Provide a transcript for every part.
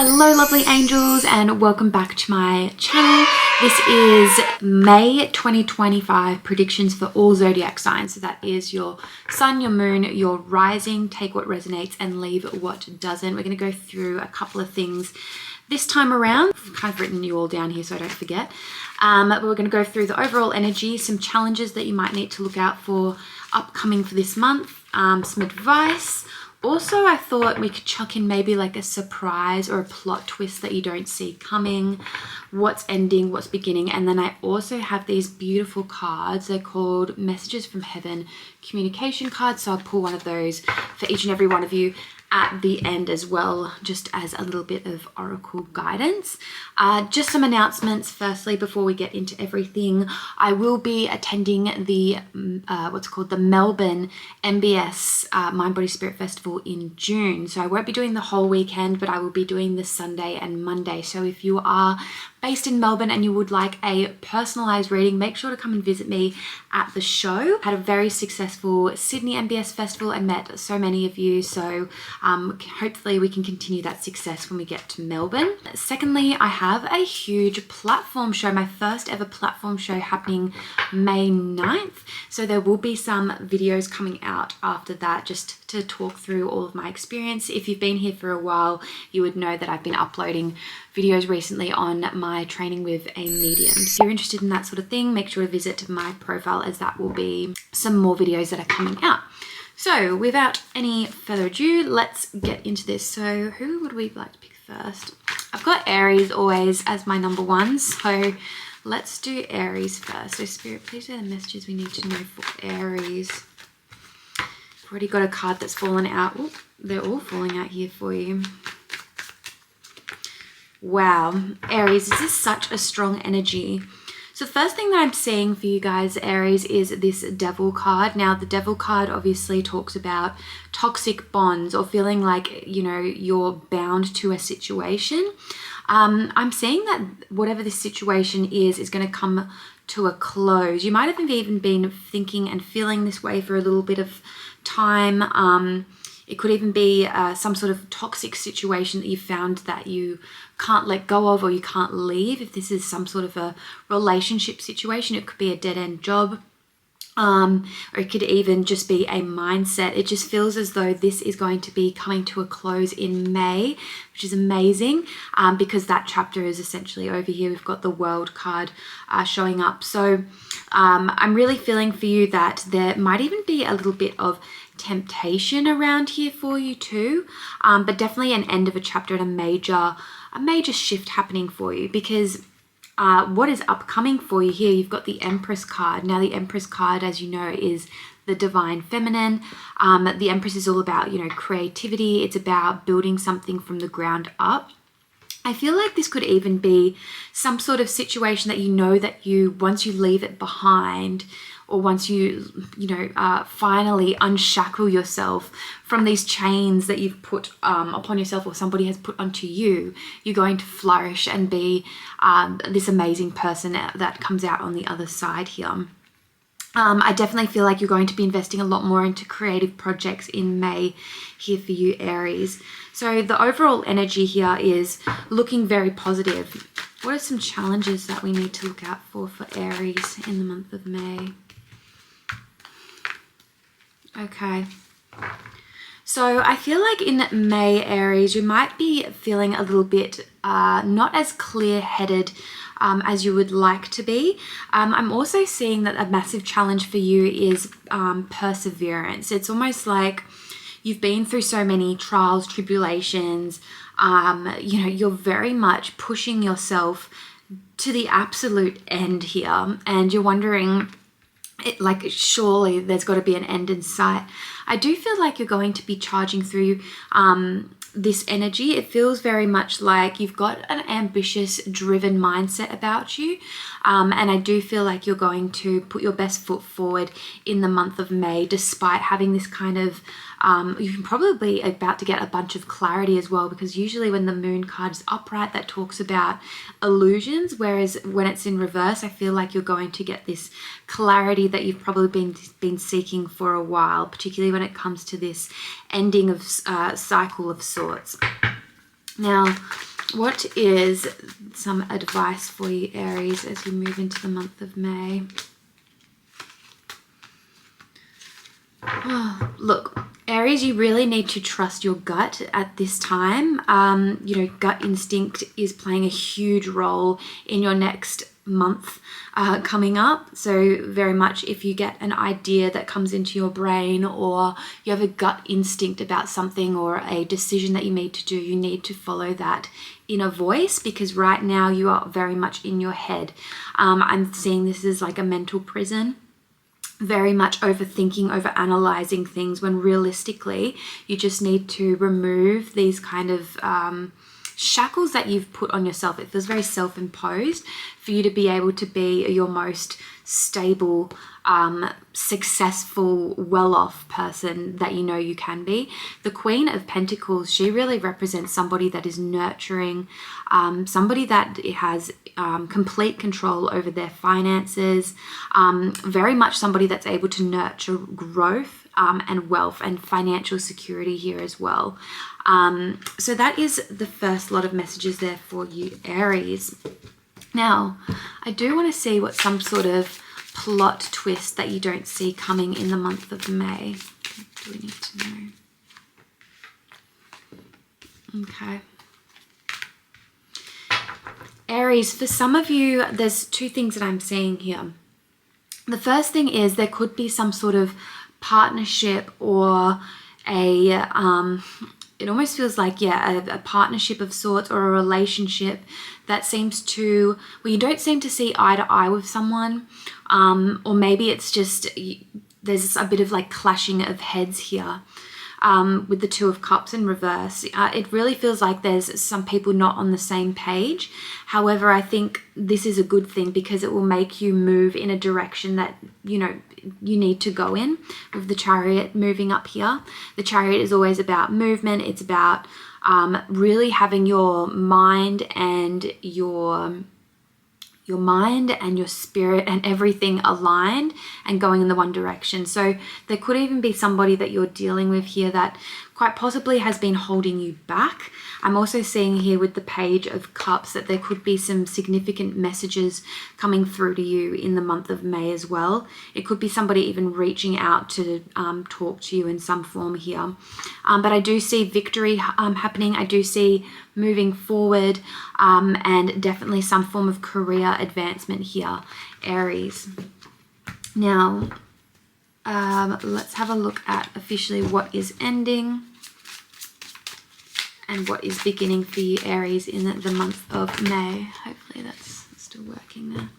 Hello lovely angels and welcome back to my channel. This is May 2025 predictions for all zodiac signs. So that is your sun, your moon, your rising. Take what resonates and leave what doesn't. We're going to go through a couple of things this time around. I've kind of written you all down here so I don't forget. But we're going to go through the overall energy, some challenges that you might need to look out for upcoming for this month, some advice. Also, I thought we could chuck in maybe like a surprise or a plot twist that you don't see coming, what's ending, what's beginning. And then I also have these beautiful cards. They're called Messages from Heaven communication cards. So I'll pull one of those for each and every one of you at the end as well, just as a little bit of oracle guidance. Just some announcements firstly before we get into everything. I will be attending the what's called the Melbourne MBS Mind Body Spirit Festival in June. So I won't be doing the whole weekend, but I will be doing the Sunday and Monday. So if you are based in Melbourne and you would like a personalized reading, make sure to come and visit me at the show. Had a very successful Sydney MBS festival and met so many of you, so hopefully we can continue that success when we get to Melbourne. Secondly, I have a huge platform show, my first ever platform show happening May 9th. So there will be some videos coming out after that just to talk through all of my experience. If you've been here for a while, you would know that I've been uploading videos recently on my training with a medium. So if you're interested in that sort of thing, make sure to visit my profile as that will be some more videos that are coming out. So without any further ado, let's get into this. So who would we like to pick first? I've got Aries always as my number one, so let's do Aries first. So Spirit, please say the messages we need to know for Aries. I've already got a card that's fallen out. Ooh, they're all falling out here for you. Wow, Aries, this is such a strong energy. So the first thing that I'm seeing for you guys, Aries, is this Devil card. Now, the Devil card obviously talks about toxic bonds or feeling like, you know, you're bound to a situation. I'm seeing that whatever this situation is going to come to a close. You might have even been thinking and feeling this way for a little bit of time. It could even be some sort of toxic situation that you found that you can't let go of or you can't leave. If this is some sort of a relationship situation, it could be a dead-end job, or it could even just be a mindset. It just feels as though this is going to be coming to a close in May, which is amazing, because that chapter is essentially over here. We've got the World card showing up. So I'm really feeling for you that there might even be a little bit of temptation around here for you too, but definitely an end of a chapter and a major shift happening for you, because what is upcoming for you here, you've got the Empress card. Now the Empress card, as you know, is the divine feminine. The Empress is all about, you know, creativity. It's about building something from the ground up. I feel like this could even be some sort of situation that you know that you, once you leave it behind, or once you finally unshackle yourself from these chains that you've put upon yourself or somebody has put onto you, you're going to flourish and be this amazing person that comes out on the other side here. I definitely feel like you're going to be investing a lot more into creative projects in May here for you, Aries. So the overall energy here is looking very positive. What are some challenges that we need to look out for Aries in the month of May? Okay, so I feel like in May, Aries, you might be feeling a little bit not as clear-headed as you would like to be. I'm also seeing that a massive challenge for you is perseverance. It's almost like you've been through so many trials, tribulations, you know, you're very much pushing yourself to the absolute end here, and you're wondering, like, surely there's got to be an end in sight. I do feel like you're going to be charging through this energy. It feels very much like you've got an ambitious, driven mindset about you. And I do feel like you're going to put your best foot forward in the month of May, despite having this kind of you're probably about to get a bunch of clarity as well, because usually when the moon card is upright, that talks about illusions, whereas when it's in reverse, I feel like you're going to get this clarity that you've probably been seeking for a while, particularly when it comes to this ending of cycle of sorts. Now, What is some advice for you, Aries, as you move into the month of May? Oh, look, Aries, you really need to trust your gut at this time. You know, gut instinct is playing a huge role in your next month coming up. So very much if you get an idea that comes into your brain, or you have a gut instinct about something or a decision that you need to do, you need to follow that inner voice, because right now you are very much in your head. I'm seeing this as like a mental prison. Very much overthinking, over analyzing things, when realistically you just need to remove these kind of shackles that you've put on yourself. It feels very self-imposed for you to be able to be your most stable, successful, well-off person that you know you can be. The Queen of Pentacles, she really represents somebody that is nurturing, somebody that has complete control over their finances, very much somebody that's able to nurture growth and wealth and financial security here as well. So that is the first lot of messages there for you, Aries. Now, I do want to see what some sort of plot twist that you don't see coming in the month of May. What do we need to know? Okay. Aries, for some of you, there's two things that I'm seeing here. The first thing is there could be some sort of partnership or it almost feels like, a partnership of sorts, or a relationship that seems to, well, you don't seem to see eye to eye with someone, or maybe it's just, there's a bit of like clashing of heads here. With the Two of Cups in reverse, it really feels like there's some people not on the same page. However, I think this is a good thing, because it will make you move in a direction that, you know, you need to go in. With the Chariot moving up here, the Chariot is always about movement. It's about really having your mind and your spirit and everything aligned and going in the one direction. So there could even be somebody that you're dealing with here that quite possibly has been holding you back. I'm also seeing here with the Page of Cups that there could be some significant messages coming through to you in the month of May as well. It could be somebody even reaching out to talk to you in some form here. But I do see victory happening. I do see moving forward, and definitely some form of career advancement here, Aries. Now, let's have a look at officially what is ending and what is beginning for you, Aries, in the month of May. Hopefully that's still working there.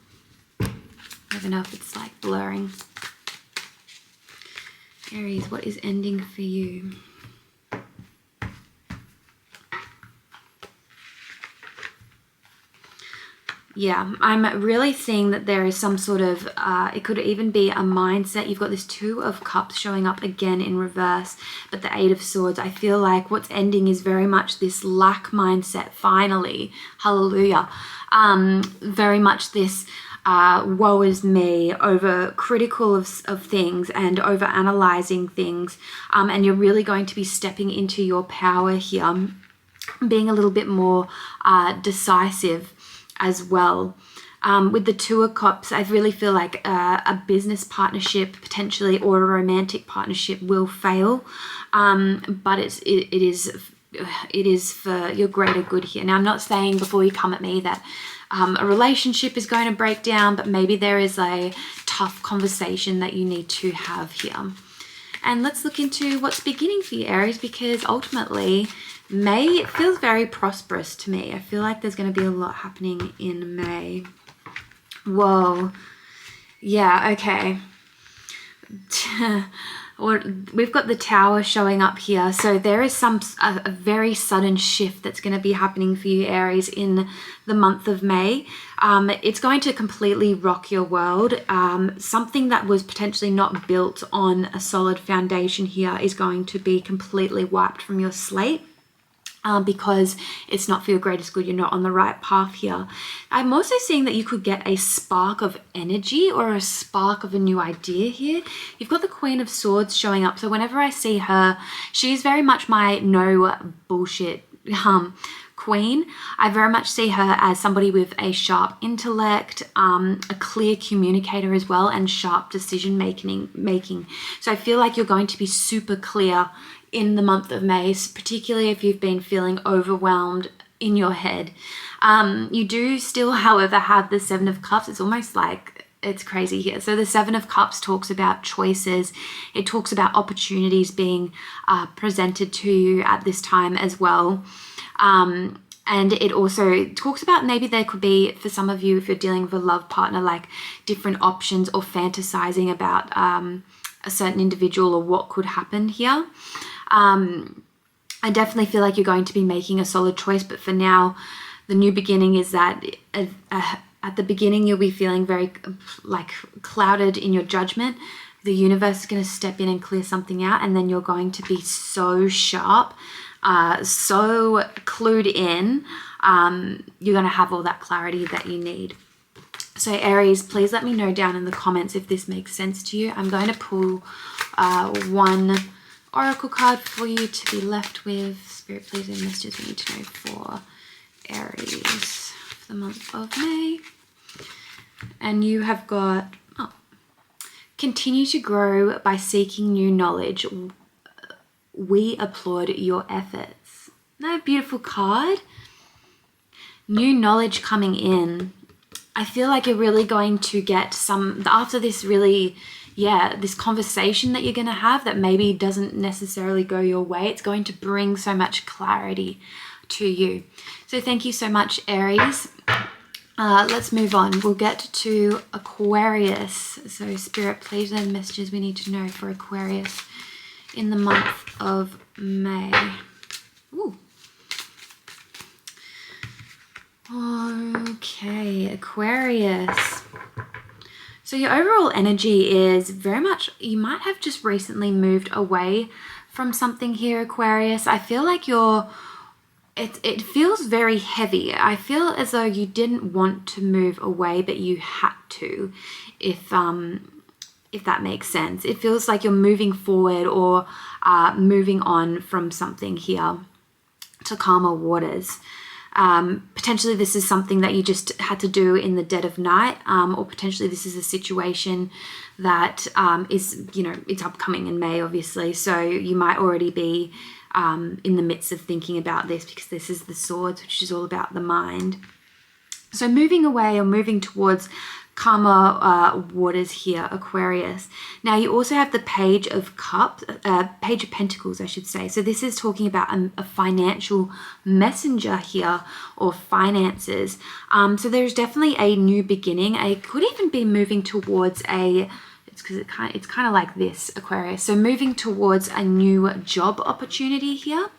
I don't know if it's like blurring. Aries, what is ending for you? Yeah, I'm really seeing that there is some sort of, it could even be a mindset. You've got this Two of Cups showing up again in reverse, but the Eight of Swords. I feel like what's ending is very much this lack mindset, finally. Hallelujah. Very much this woe is me, over critical of things and over analyzing things. And you're really going to be stepping into your power here, being a little bit more decisive as well. With the Two of Cups, I really feel like a business partnership potentially, or a romantic partnership, will fail, but it is for your greater good here. Now, I'm not saying before you come at me that a relationship is going to break down, but maybe there is a tough conversation that you need to have here. And let's look into what's beginning for you, Aries, because ultimately May, it feels very prosperous to me. I feel like there's going to be a lot happening in May. Whoa. Yeah, okay. We've got the Tower showing up here. So there is a very sudden shift that's going to be happening for you, Aries, in the month of May. It's going to completely rock your world. Something that was potentially not built on a solid foundation here is going to be completely wiped from your slate. Because it's not for your greatest good. You're not on the right path here. I'm also seeing that you could get a spark of energy or a spark of a new idea here. You've got the Queen of Swords showing up. So whenever I see her, she's very much my no bullshit Queen. I very much see her as somebody with a sharp intellect, a clear communicator as well, and sharp decision making. So I feel like you're going to be super clear in the month of May, particularly if you've been feeling overwhelmed in your head. You do still, however, have the Seven of Cups. It's almost like it's crazy here. So the Seven of Cups talks about choices. It talks about opportunities being presented to you at this time as well. And it also talks about maybe there could be, for some of you, if you're dealing with a love partner, like different options or fantasizing about a certain individual or what could happen here. I definitely feel like you're going to be making a solid choice, but for now, the new beginning is that at the beginning, you'll be feeling very like clouded in your judgment. The universe is going to step in and clear something out, and then you're going to be so sharp, so clued in. You're going to have all that clarity that you need. So Aries, please let me know down in the comments if this makes sense to you. I'm going to pull one oracle card for you to be left with. Spirit, please, any messages we need to know for Aries for the month of May. And you have got, continue to grow by seeking new knowledge. We applaud your efforts. No, beautiful card. New knowledge coming in. I feel like you're really going to get some, after this really, this conversation that you're going to have that maybe doesn't necessarily go your way, it's going to bring so much clarity to you. So thank you so much, Aries. Let's move on. We'll get to Aquarius. So Spirit, please, any messages we need to know for Aquarius in the month of May. Ooh. Okay, Aquarius. So your overall energy is very much, you might have just recently moved away from something here, Aquarius. I feel like it feels very heavy. I feel as though you didn't want to move away, but you had to, if that makes sense. It feels like you're moving forward or moving on from something here to calmer waters. Potentially this is something that you just had to do in the dead of night, or potentially this is a situation that is, it's upcoming in May, obviously. So you might already be in the midst of thinking about this, because this is the Swords, which is all about the mind. So moving away or moving towards calmer waters here, Aquarius. Now you also have the Page of Cups, Page of Pentacles, I should say. So this is talking about a financial messenger here, or finances. So there's definitely a new beginning. It could even be moving towards it's kind of like this, Aquarius. So moving towards a new job opportunity here.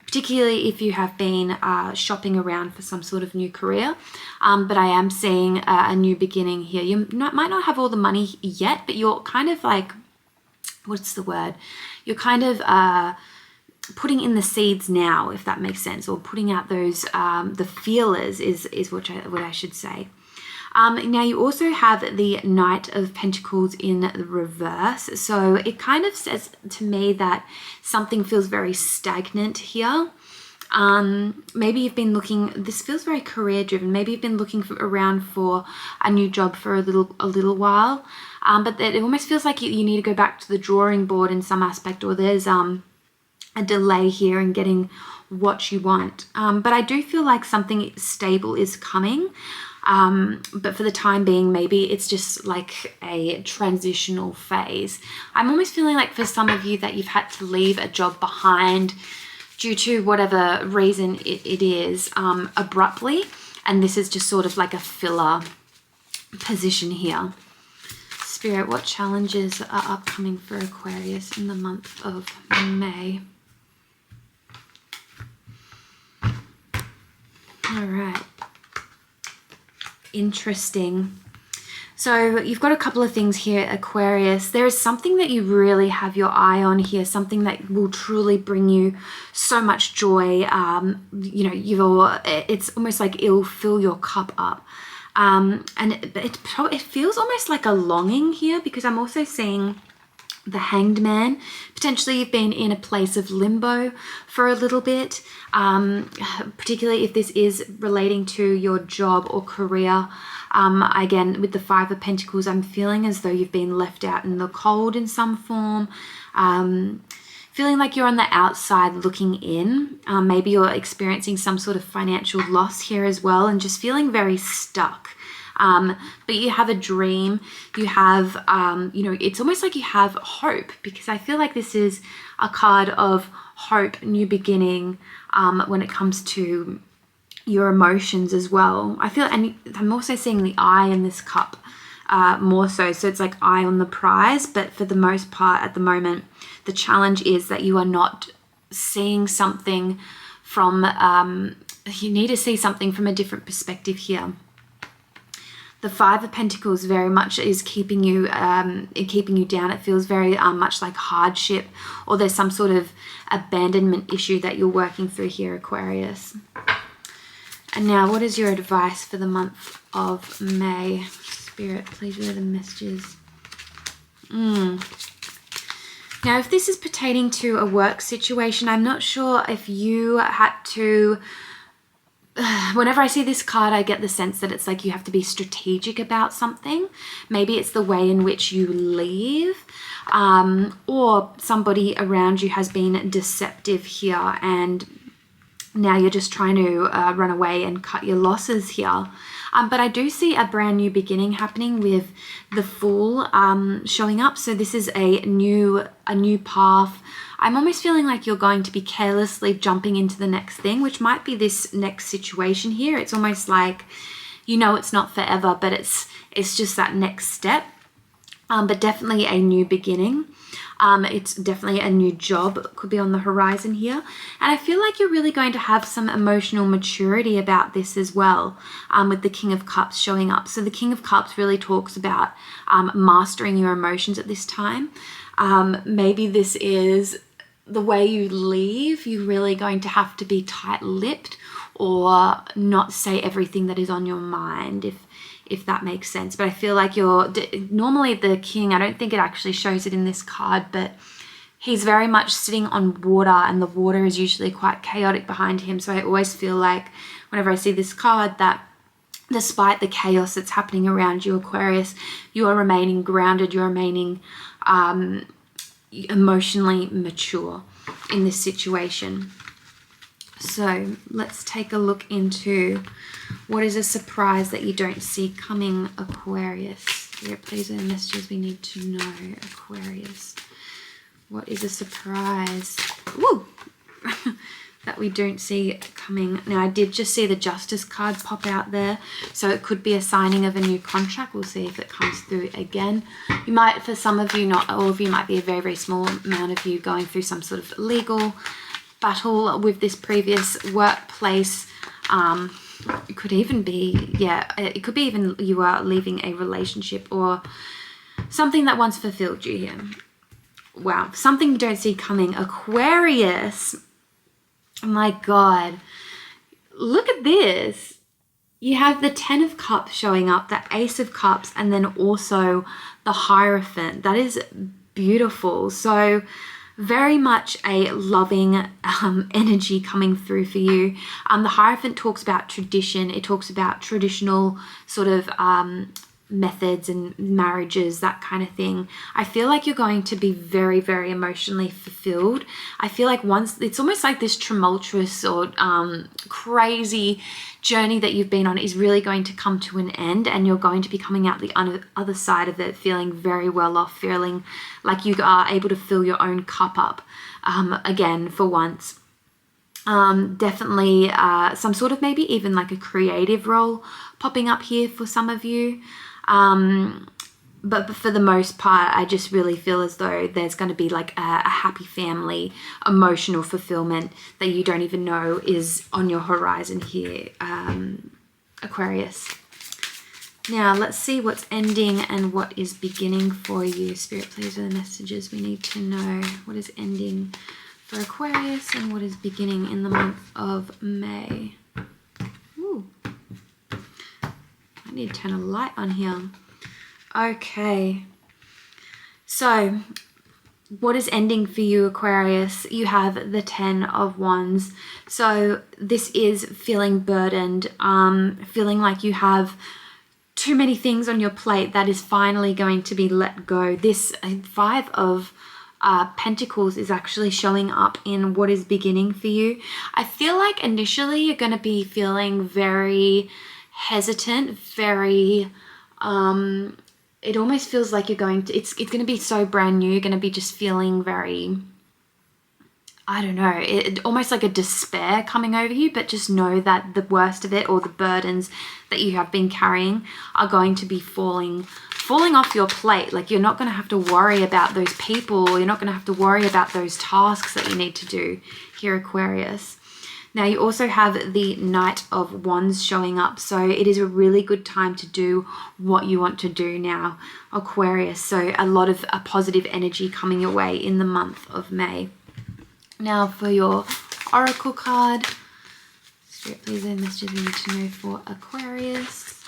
Particularly if you have been shopping around for some sort of new career. But I am seeing a new beginning here. You might not have all the money yet, but you're kind of like, what's the word? You're kind of putting in the seeds now, if that makes sense, or putting out those, the feelers is what I should say. Now you also have the Knight of Pentacles in the reverse. So it kind of says to me that something feels very stagnant here. Maybe you've been looking, this feels very career driven. Maybe you've been looking around for a new job for a little while. But it almost feels like you need to go back to the drawing board in some aspect, or there's a delay here in getting what you want. But I do feel like something stable is coming. But for the time being, maybe it's just like a transitional phase. I'm almost feeling like for some of you that you've had to leave a job behind due to whatever reason it is, abruptly. And this is just sort of like a filler position here. Spirit, what challenges are upcoming for Aquarius in the month of May? All right. Interesting. So you've got a couple of things here, Aquarius. There is something that you really have your eye on here, something that will truly bring you so much joy. It's almost like it'll fill your cup up. And it feels almost like a longing here, because I'm also seeing the Hanged Man. Potentially you've been in a place of limbo for a little bit, particularly if this is relating to your job or career. Again, with the Five of Pentacles, I'm feeling as though you've been left out in the cold in some form. Feeling like you're on the outside looking in. Maybe you're experiencing some sort of financial loss here as well, and just feeling very stuck. But you have a dream, you have, you know, it's almost like you have hope, because I feel like this is a card of hope, new beginning, when it comes to your emotions as well. I feel, and I'm also seeing the eye in this cup, more so it's like eye on the prize. But for the most part at the moment, the challenge is that you are not seeing something from, you need to see something from a different perspective here. The Five of Pentacles very much is keeping you down. It feels very much like hardship, or there's some sort of abandonment issue that you're working through here, Aquarius. And now, what is your advice for the month of May? Spirit, please read the messages. Now, if this is pertaining to a work situation, I'm not sure if you had to... Whenever I see this card, I get the sense that it's like you have to be strategic about something. Maybe it's the way in which you leave, or somebody around you has been deceptive here, and now you're just trying to run away and cut your losses here. But I do see a brand new beginning happening with the Fool showing up. So this is a new path. I'm almost feeling like you're going to be carelessly jumping into the next thing, which might be this next situation here. It's almost like, you know, it's not forever, but it's just that next step. But definitely a new beginning. It's definitely a new job could be on the horizon here. And I feel like you're really going to have some emotional maturity about this as well, with the King of Cups showing up. So the King of Cups really talks about mastering your emotions at this time. Maybe this is the way you leave. You're really going to have to be tight-lipped or not say everything that is on your mind, if that makes sense. But I feel like you're normally the king, I don't think it actually shows it in this card, but he's very much sitting on water, and the water is usually quite chaotic behind him. So I always feel like whenever I see this card that despite the chaos that's happening around you, Aquarius, you are remaining grounded, you're remaining emotionally mature in this situation. So let's take a look into what is a surprise that you don't see coming, Aquarius. Spirit, please, the messages we need to know, Aquarius. What is a surprise? Woo! That we don't see coming. Now, I did just see the Justice card pop out there, so it could be a signing of a new contract. We'll see if it comes through again. You might, for some of you, not all of you, might be a very, very small amount of you going through some sort of legal battle with this previous workplace. It could even be, yeah, it could be even you are leaving a relationship or something that once fulfilled you here. Wow, something you don't see coming, Aquarius. My God, look at this. You have the 10 of Cups showing up, the Ace of Cups, and then also the Hierophant. That is beautiful. So very much a loving energy coming through for you. The Hierophant talks about tradition. It talks about traditional sort of methods and marriages, that kind of thing. I feel like you're going to be very, very emotionally fulfilled. I feel like once, it's almost like this tumultuous or crazy journey that you've been on is really going to come to an end, and you're going to be coming out the other side of it feeling very well off, feeling like you are able to fill your own cup up again for once. Definitely some sort of maybe even like a creative role popping up here for some of you. But for the most part, I just really feel as though there's going to be like a happy family, emotional fulfillment that you don't even know is on your horizon here, Aquarius. Now, let's see what's ending and what is beginning for you. Spirit, please, are the messages we need to know. What is ending for Aquarius and what is beginning in the month of May? Ooh. I need to turn a light on here. Okay. So, what is ending for you, Aquarius? You have the 10 of Wands. So this is feeling burdened, feeling like you have too many things on your plate that is finally going to be let go. This 5 of Pentacles is actually showing up in what is beginning for you. I feel like initially you're going to be feeling very hesitant, very it almost feels like you're going to, it's going to be so brand new. You're going to be just feeling very, I don't know, almost like a despair coming over you, but just know that the worst of it, or the burdens that you have been carrying, are going to be falling off your plate. Like, you're not going to have to worry about those people. You're not going to have to worry about those tasks that you need to do here, Aquarius. Now, you also have the Knight of Wands showing up. So it is a really good time to do what you want to do now, Aquarius. So a lot of positive energy coming your way in the month of May. Now for your Oracle card. Spirit, please, any messages we need to know for Aquarius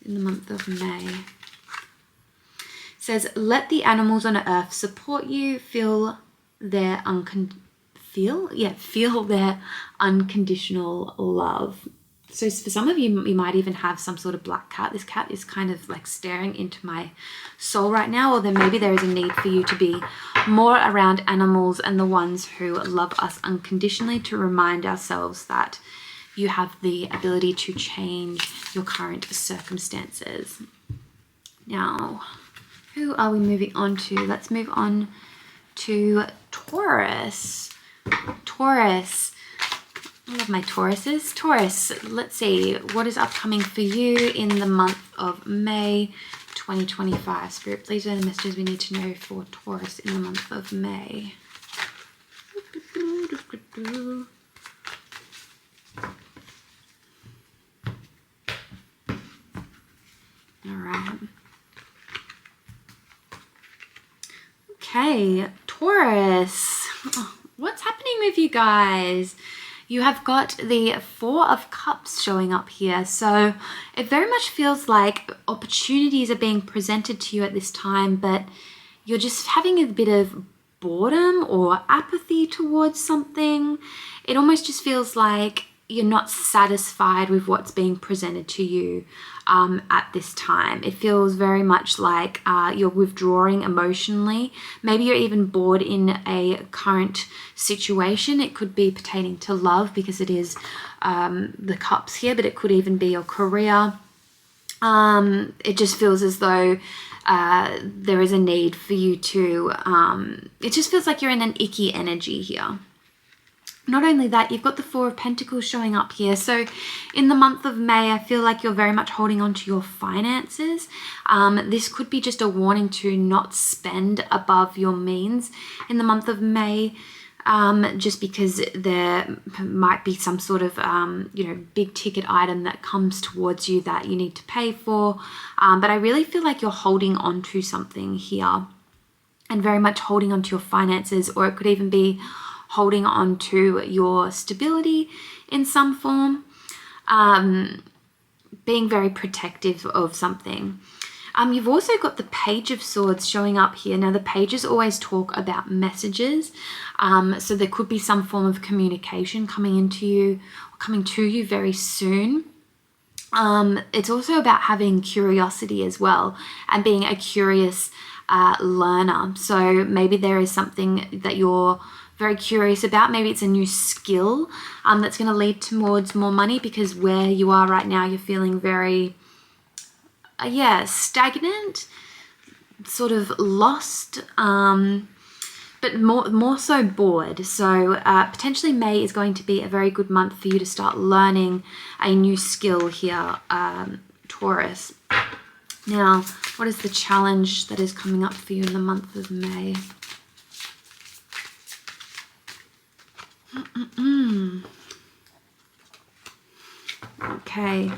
in the month of May. It says, let the animals on earth support you. Feel their unconditional love. So for some of you, you might even have some sort of black cat. This cat is kind of like staring into my soul right now. Or then maybe there is a need for you to be more around animals and the ones who love us unconditionally, to remind ourselves that you have the ability to change your current circumstances. Now, who are we moving on to? Let's move on to Taurus. Taurus. I love my Tauruses. Taurus, let's see. What is upcoming for you in the month of May 2025? Spirit, please, what are the messages we need to know for Taurus in the month of May? All right. Okay, Taurus. Oh, what's happening with you guys? You have got the 4 of Cups showing up here. So it very much feels like opportunities are being presented to you at this time, but you're just having a bit of boredom or apathy towards something. It almost just feels like you're not satisfied with what's being presented to you at this time. It feels very much like you're withdrawing emotionally. Maybe you're even bored in a current situation. It could be pertaining to love, because it is the Cups here, but it could even be your career. It just feels as though there is a need for you to, it just feels like you're in an icky energy here. Not only that, you've got the 4 of Pentacles showing up here. So in the month of May, I feel like you're very much holding on to your finances. This could be just a warning to not spend above your means in the month of May, just because there might be some sort of, big ticket item that comes towards you that you need to pay for. But I really feel like you're holding on to something here, and very much holding on to your finances, or it could even be holding on to your stability in some form, being very protective of something. You've also got the Page of Swords showing up here. Now, the pages always talk about messages, so there could be some form of communication coming to you very soon. It's also about having curiosity as well, and being a curious learner. So maybe there is something that you're very curious about. Maybe it's a new skill that's going to lead towards more money, because where you are right now, you're feeling very, stagnant, sort of lost, but more so bored. So potentially May is going to be a very good month for you to start learning a new skill here, Taurus. Now, what is the challenge that is coming up for you in the month of May? Okay,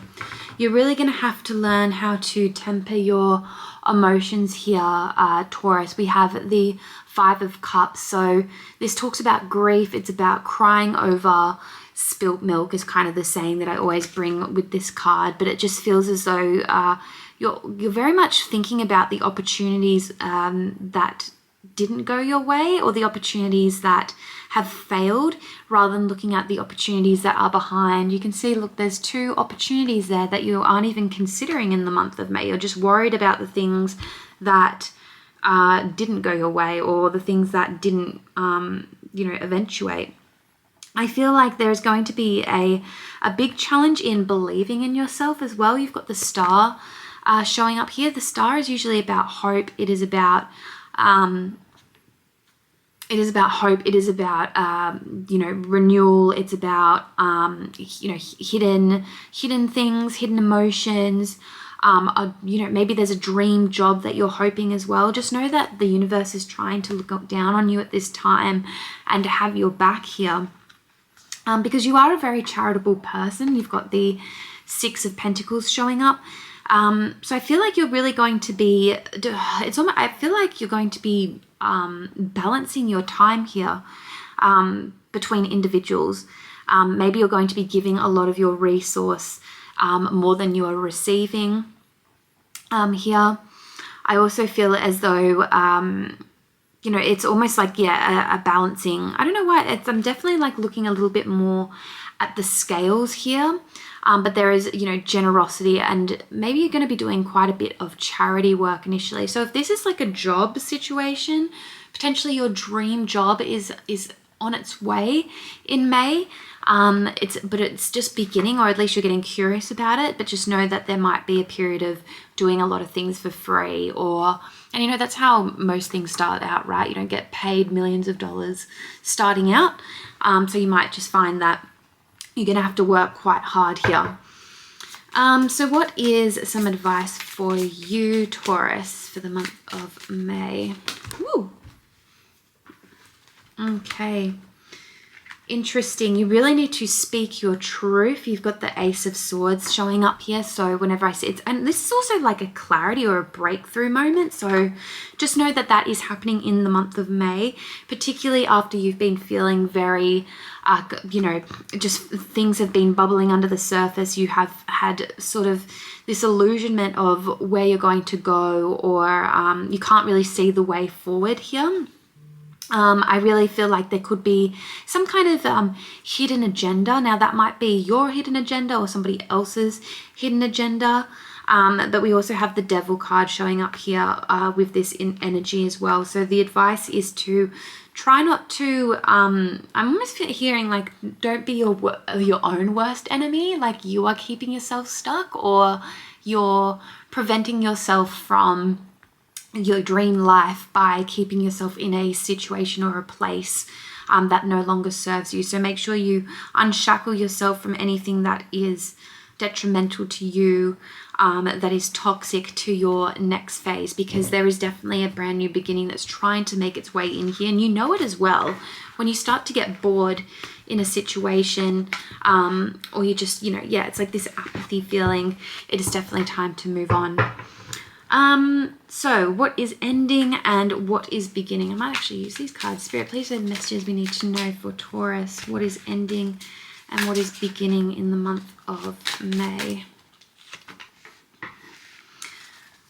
you're really going to have to learn how to temper your emotions here, Taurus. We have the 5 of Cups. So this talks about grief. It's about crying over spilt milk, is kind of the saying that I always bring with this card. But it just feels as though you're very much thinking about the opportunities that didn't go your way or the opportunities that have failed, rather than looking at the opportunities that are behind. You can see, look, there's 2 opportunities there that you aren't even considering in the month of May. You're just worried about the things that didn't go your way, or the things that didn't, eventuate. I feel like there's going to be a big challenge in believing in yourself as well. You've got the star showing up here. The star is usually about hope. It is about hope. It is about, renewal. It's about, hidden things, hidden emotions. Maybe there's a dream job that you're hoping as well. Just know that the universe is trying to look down on you at this time and to have your back here. Because you are a very charitable person. You've got the 6 of Pentacles showing up. So I feel like you're really going to be, I feel like you're going to be balancing your time here between individuals. Maybe you're going to be giving a lot of your resource more than you are receiving here. I also feel as though, it's almost like, a balancing. I don't know why. I'm definitely like looking a little bit more at the scales here. But there is, generosity, and maybe you're going to be doing quite a bit of charity work initially. So if this is like a job situation, potentially your dream job is on its way in May. But it's just beginning, or at least you're getting curious about it. But just know that there might be a period of doing a lot of things for free, and that's how most things start out, right? You don't get paid millions of dollars starting out. So you might just find that you're going to have to work quite hard here. So what is some advice for you, Taurus, for the month of May? Woo. Okay. Interesting. You really need to speak your truth. You've got the Ace of Swords showing up here. So whenever I say and this is also like a clarity or a breakthrough moment. So just know that that is happening in the month of May, particularly after you've been feeling very, just things have been bubbling under the surface. You have had sort of this illusionment of where you're going to go, or you can't really see the way forward here. I really feel like there could be some kind of hidden agenda. Now that might be your hidden agenda or somebody else's hidden agenda. But we also have the Devil card showing up here with this in energy as well. So the advice is to try not to, I'm almost hearing like, don't be your own worst enemy. Like you are keeping yourself stuck, or you're preventing yourself from your dream life by keeping yourself in a situation or a place that no longer serves you. So make sure you unshackle yourself from anything that is detrimental to you, that is toxic to your next phase, because there is definitely a brand new beginning that's trying to make its way in here. And you know it as well. When you start to get bored in a situation, or you just, it's like this apathy feeling, it is definitely time to move on. So what is ending and what is beginning? I might actually use these cards. Spirit, please send messages we need to know for Taurus. What is ending and what is beginning in the month of May?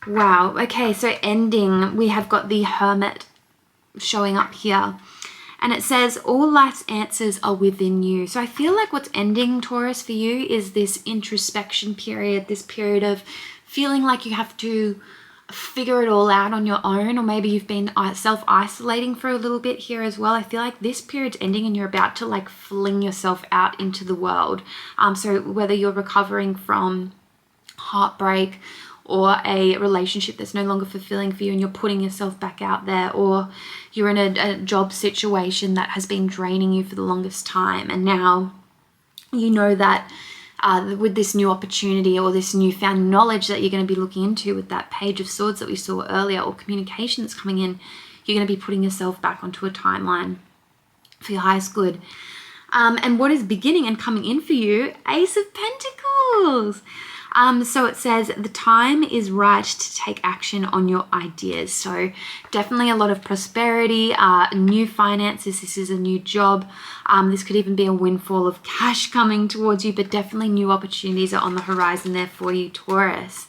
Wow. Okay, so ending, we have got the Hermit showing up here. And it says, all life's answers are within you. So I feel like what's ending, Taurus, for you is this introspection period, this period of feeling like you have to figure it all out on your own, or maybe you've been self-isolating for a little bit here as well. I feel like this period's ending and you're about to like fling yourself out into the world. So whether you're recovering from heartbreak or a relationship that's no longer fulfilling for you and you're putting yourself back out there, or you're in a job situation that has been draining you for the longest time, and now you know that with this new opportunity or this newfound knowledge that you're going to be looking into with that Page of Swords that we saw earlier, or communication that's coming in, you're going to be putting yourself back onto a timeline for your highest good. And what is beginning and coming in for you? Ace of Pentacles. So it says the time is right to take action on your ideas. So definitely a lot of prosperity, new finances. This is a new job. This could even be a windfall of cash coming towards you, but definitely new opportunities are on the horizon there for you, Taurus.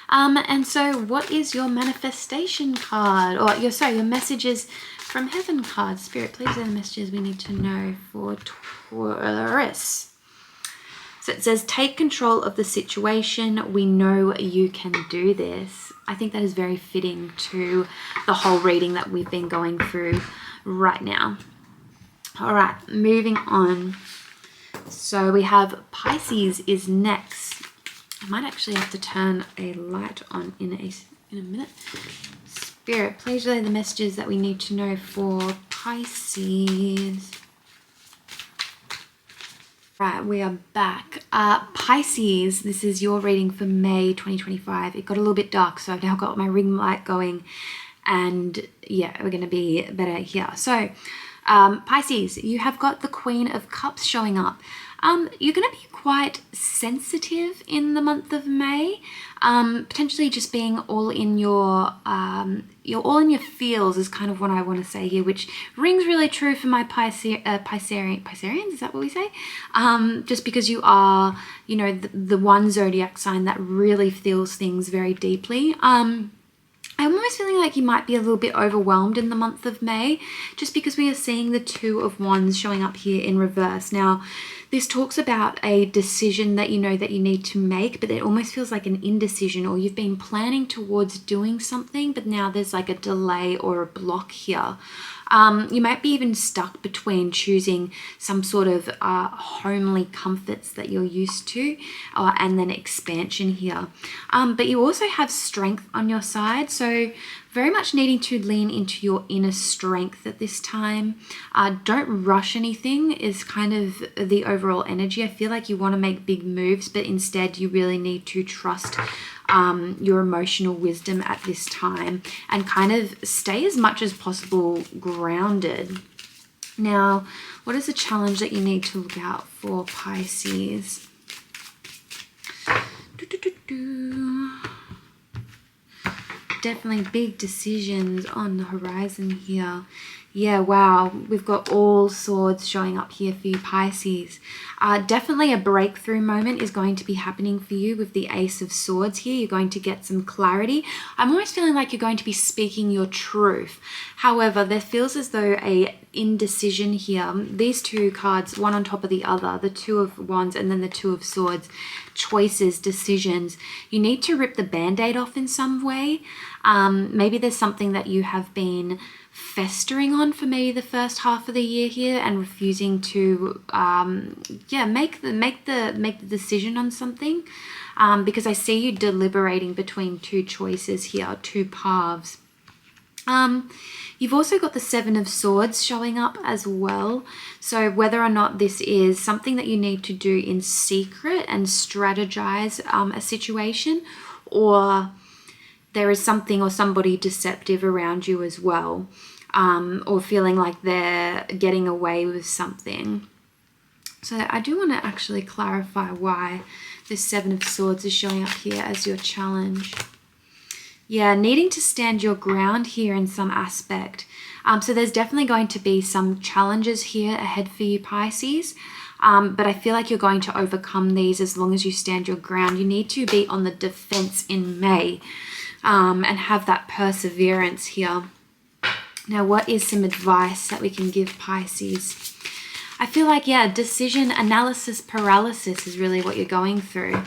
And so what is your manifestation card, or your messages from heaven card? Spirit, please are the messages we need to know for Taurus. So it says, take control of the situation. We know you can do this. I think that is very fitting to the whole reading that we've been going through right now. All right, moving on. So we have Pisces is next. I might actually have to turn a light on in a minute. Spirit, please relay the messages that we need to know for Pisces. Right, we are back. Pisces, this is your reading for May 2025. It got a little bit dark, so I've now got my ring light going, and yeah, we're going to be better here. So, Pisces, you have got the Queen of Cups showing up. You're going to be quite sensitive in the month of May, potentially just being all in your, you're all in your feels is kind of what I want to say here, which rings really true for my Piscearians, is that what we say? Just because you are, you know, the one zodiac sign that really feels things very deeply. I'm almost feeling like you might be a little bit overwhelmed in the month of May, just because we are seeing the Two of Wands showing up here in reverse. Now, this talks about a decision that you know that you need to make, but it almost feels like an indecision, or you've been planning towards doing something, but now there's like a delay or a block here. You might be even stuck between choosing some sort of homely comforts that you're used to and then expansion here. But you also have strength on your side, so very much needing to lean into your inner strength at this time. Don't rush anything is kind of the overall energy. I feel like you want to make big moves, but instead you really need to trust your emotional wisdom at this time and kind of stay as much as possible grounded. Now, what is the challenge that you need to look out for, Pisces? Definitely big decisions on the horizon here. Yeah, wow, we've got all swords showing up here for you, Pisces. Definitely a breakthrough moment is going to be happening for you with the Ace of Swords here. You're going to get some clarity. I'm almost feeling like you're going to be speaking your truth. However, there feels as though a indecision here. These two cards, one on top of the other, the Two of Wands and then the Two of Swords, choices, decisions. You need to rip the band-aid off in some way. Maybe there's something that you have been festering on for maybe the first half of the year here and refusing to make the decision on something, because I see you deliberating between two choices here, two paths. You've also got the Seven of Swords showing up as well. So whether or not this is something that you need to do in secret and strategize a situation, or there is something or somebody deceptive around you as well, or feeling like they're getting away with something. So I do want to actually clarify why this Seven of Swords is showing up here as your challenge. Yeah, needing to stand your ground here in some aspect. So there's definitely going to be some challenges here ahead for you, Pisces. But I feel like you're going to overcome these as long as you stand your ground. You need to be on the defense in May, and have that perseverance here. Now, what is some advice that we can give Pisces? I feel like, yeah, decision analysis paralysis is really what you're going through.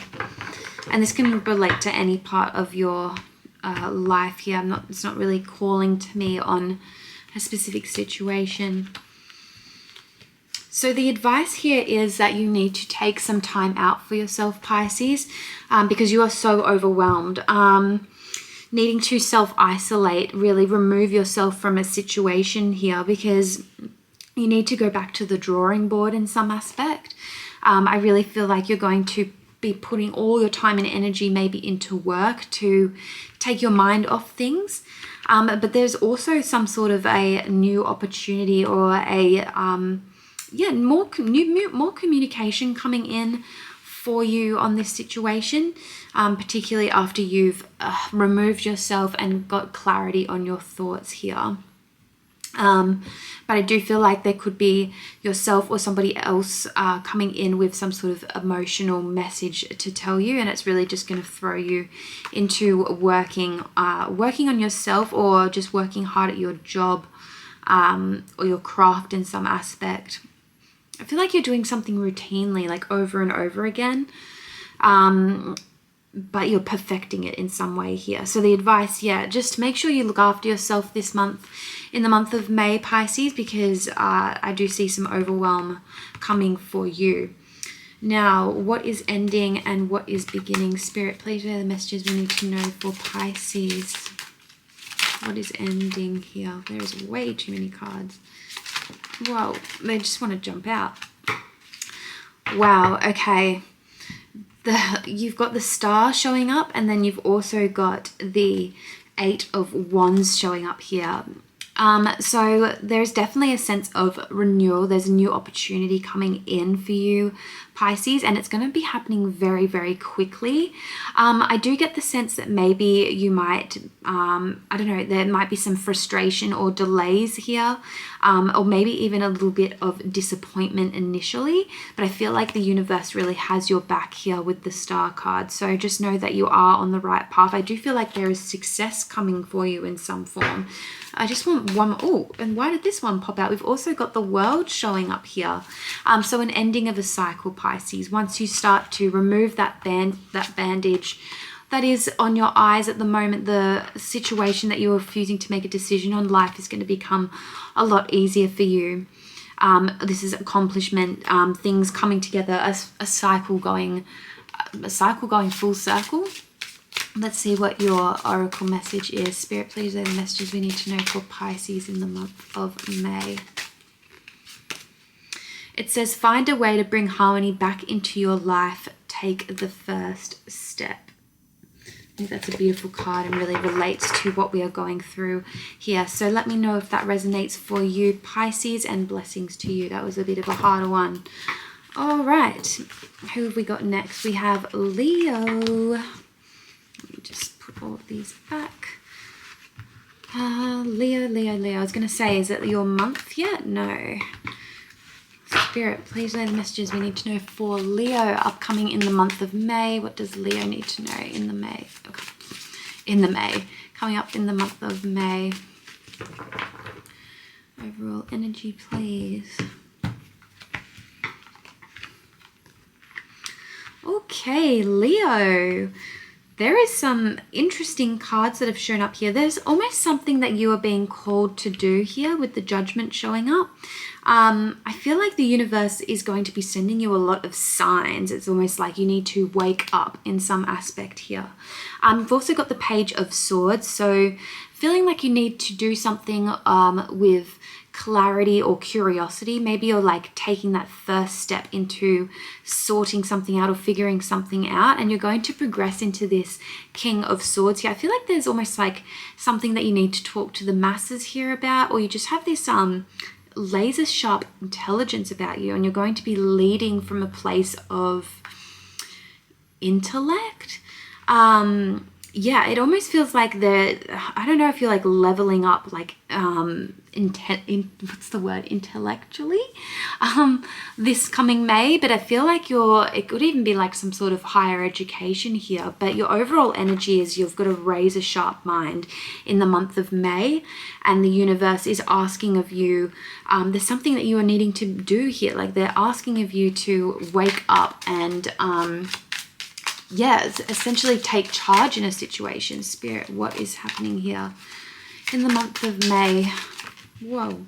And this can relate to any part of your life here. It's not really calling to me on a specific situation. So the advice here is that you need to take some time out for yourself, Pisces, because you are so overwhelmed. Needing to self-isolate, really remove yourself from a situation here, because you need to go back to the drawing board in some aspect. I really feel like you're going to be putting all your time and energy maybe into work to take your mind off things. But there's also some sort of a new opportunity or a more communication coming in for you on this situation, particularly after you've removed yourself and got clarity on your thoughts here. But I do feel like there could be yourself or somebody else coming in with some sort of emotional message to tell you, and it's really just going to throw you into working on yourself, or just working hard at your job or your craft in some aspect. I feel like you're doing something routinely, like over and over again, but you're perfecting it in some way here. So the advice, yeah, just make sure you look after yourself this month, in the month of May, Pisces, because I do see some overwhelm coming for you. Now, what is ending and what is beginning? Spirit, please share the messages we need to know for Pisces. What is ending here? There's way too many cards. Whoa, they just want to jump out. Wow, okay. You've got the Star showing up, and then you've also got the Eight of Wands showing up here. So there's definitely a sense of renewal. There's a new opportunity coming in for you, Pisces, and it's going to be happening very, very quickly. I do get the sense that maybe you might, I don't know, there might be some frustration or delays here, or maybe even a little bit of disappointment initially, but I feel like the universe really has your back here with the Star card. So just know that you are on the right path. I do feel like there is success coming for you in some form. I just want one. Oh, and why did this one pop out? We've also got the World showing up here. So an ending of a cycle, Pisces. Once you start to remove that bandage that is on your eyes at the moment, the situation that you're refusing to make a decision on, life is going to become a lot easier for you. This is accomplishment, things coming together, a cycle going full circle. Let's see what your oracle message is. Spirit, please are the messages we need to know for Pisces in the month of May. It says, find a way to bring harmony back into your life. Take the first step. I think that's a beautiful card and really relates to what we are going through here. So let me know if that resonates for you, Pisces, and blessings to you. That was a bit of a harder one. All right. Who have we got next? We have Leo. Let me just put all of these back. Leo. I was going to say, is it your month yet? No. Spirit, please know the messages we need to know for Leo upcoming in the month of May. What does Leo need to know in the May? Okay. In the May. Coming up in the month of May. Overall energy, please. Okay, Leo. There is some interesting cards that have shown up here. There's almost something that you are being called to do here with the Judgment showing up. I feel like the universe is going to be sending you a lot of signs. It's almost like you need to wake up in some aspect here. We've also got the Page of Swords. So feeling like you need to do something with clarity or curiosity. Maybe you're like taking that first step into sorting something out or figuring something out, and you're going to progress into this King of Swords here. I feel like there's almost like something that you need to talk to the masses here about, or you just have this laser sharp intelligence about you, and you're going to be leading from a place of intellect. Yeah, it almost feels like I don't know if you're like leveling up, like what's the word, intellectually, this coming May, but I feel like it could even be like some sort of higher education here, but your overall energy is you've got a razor sharp mind in the month of May, and the universe is asking of you, there's something that you are needing to do here, like they're asking of you to wake up and yeah, essentially take charge in a situation. Spirit, what is happening here in the month of May? Whoa.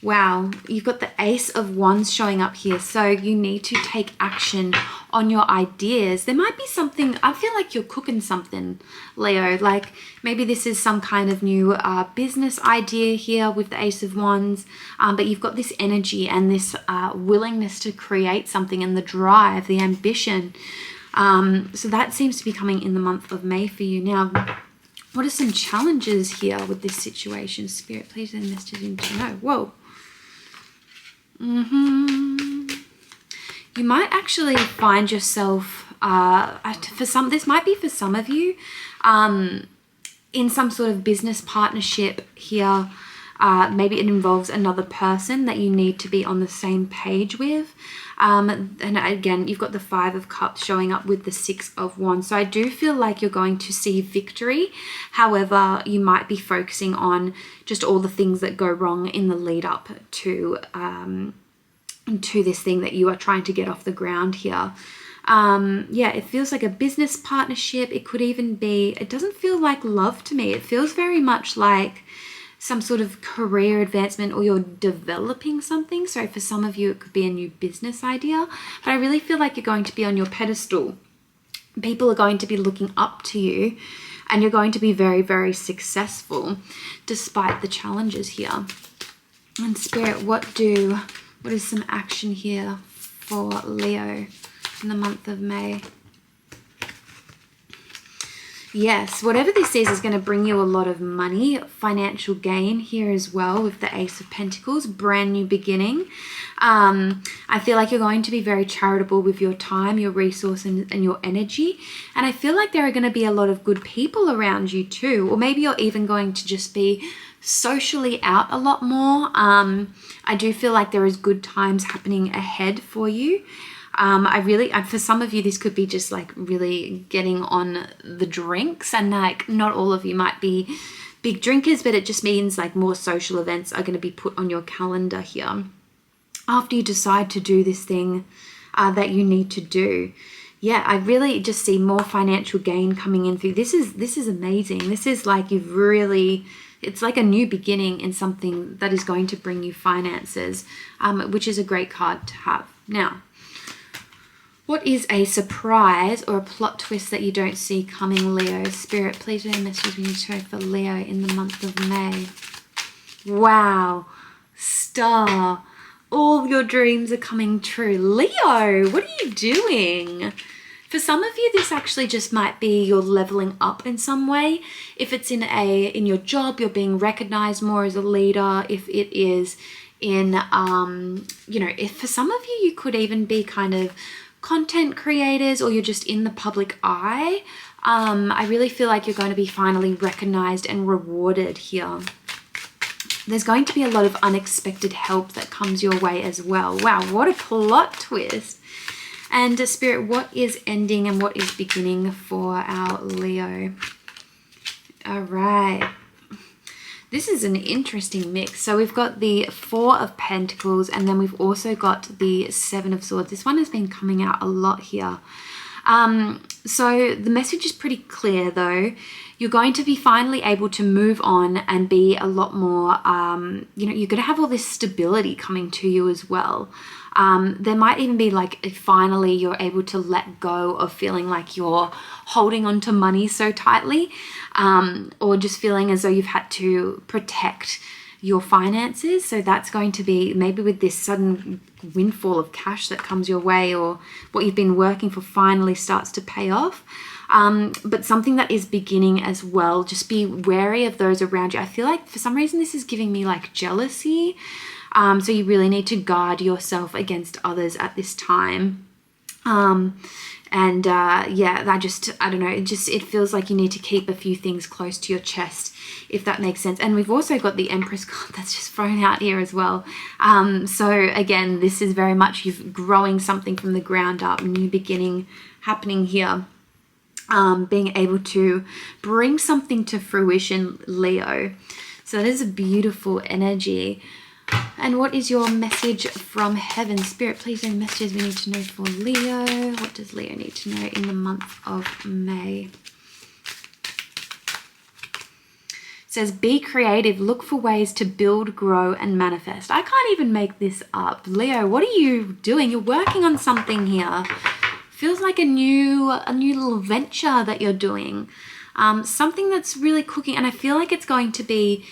Wow, you've got the Ace of Wands showing up here. So you need to take action on your ideas. There might be something, I feel like you're cooking something, Leo. Like maybe this is some kind of new business idea here with the Ace of Wands. But you've got this energy and this willingness to create something, and the drive, the ambition. So that seems to be coming in the month of May for you. Now, what are some challenges here with this situation? Spirit, please send messages into know. Whoa. You might actually find yourself, this might be for some of you, in some sort of business partnership here. Maybe it involves another person that you need to be on the same page with. And again, you've got the 5 of Cups showing up with the 6 of Wands. So I do feel like you're going to see victory. However, you might be focusing on just all the things that go wrong in the lead up to this thing that you are trying to get off the ground here. Yeah, it feels like a business partnership. It could even be, it doesn't feel like love to me. It feels very much like some sort of career advancement, or you're developing something. So for some of you, it could be a new business idea, but I really feel like you're going to be on your pedestal. People are going to be looking up to you, and you're going to be very, very successful despite the challenges here. And Spirit, what is some action here for Leo in the month of May? Yes, whatever this is going to bring you a lot of money, financial gain here as well with the Ace of Pentacles, brand new beginning. I feel like you're going to be very charitable with your time, your resource, and your energy. And I feel like there are going to be a lot of good people around you too. Or maybe you're even going to just be socially out a lot more. I do feel like there is good times happening ahead for you. For some of you, this could be just like really getting on the drinks, and like not all of you might be big drinkers, but it just means like more social events are going to be put on your calendar here after you decide to do this thing that you need to do. Yeah, I really just see more financial gain coming in through. This is amazing. This is like it's like a new beginning in something that is going to bring you finances, which is a great card to have. Now, what is a surprise or a plot twist that you don't see coming, Leo? Spirit, please do a message we need to know for Leo in the month of May. Wow. Star. All your dreams are coming true. Leo, what are you doing? For some of you, this actually just might be you're leveling up in some way. If it's in your job, you're being recognized more as a leader. If it is in, if for some of you could even be kind of content creators, or you're just in the public eye. I really feel like you're going to be finally recognized and rewarded here. There's going to be a lot of unexpected help that comes your way as well. Wow, what a plot twist. And Spirit, what is ending and what is beginning for our Leo? All right. This is an interesting mix. So we've got the 4 of Pentacles, and then we've also got the 7 of Swords. This one has been coming out a lot here. So the message is pretty clear though. You're going to be finally able to move on and be a lot more, you're going to have all this stability coming to you as well. There might even be like finally you're able to let go of feeling like you're holding on to money so tightly, or just feeling as though you've had to protect your finances. So that's going to be maybe with this sudden windfall of cash that comes your way, or what you've been working for finally starts to pay off. But something that is beginning as well. Just be wary of those around you. I feel like for some reason this is giving me like jealousy. So you really need to guard yourself against others at this time. I don't know, it feels like you need to keep a few things close to your chest, if that makes sense. And we've also got the Empress card that's just thrown out here as well. So again, this is very much you growing something from the ground up, new beginning happening here. Being able to bring something to fruition, Leo. So that is a beautiful energy. And what is your message from heaven? Spirit, please send messages we need to know for Leo. What does Leo need to know in the month of May? It says, be creative, look for ways to build, grow, and manifest. I can't even make this up. Leo, what are you doing? You're working on something here. Feels like a new little venture that you're doing. Something that's really cooking, and I feel like it's going to be,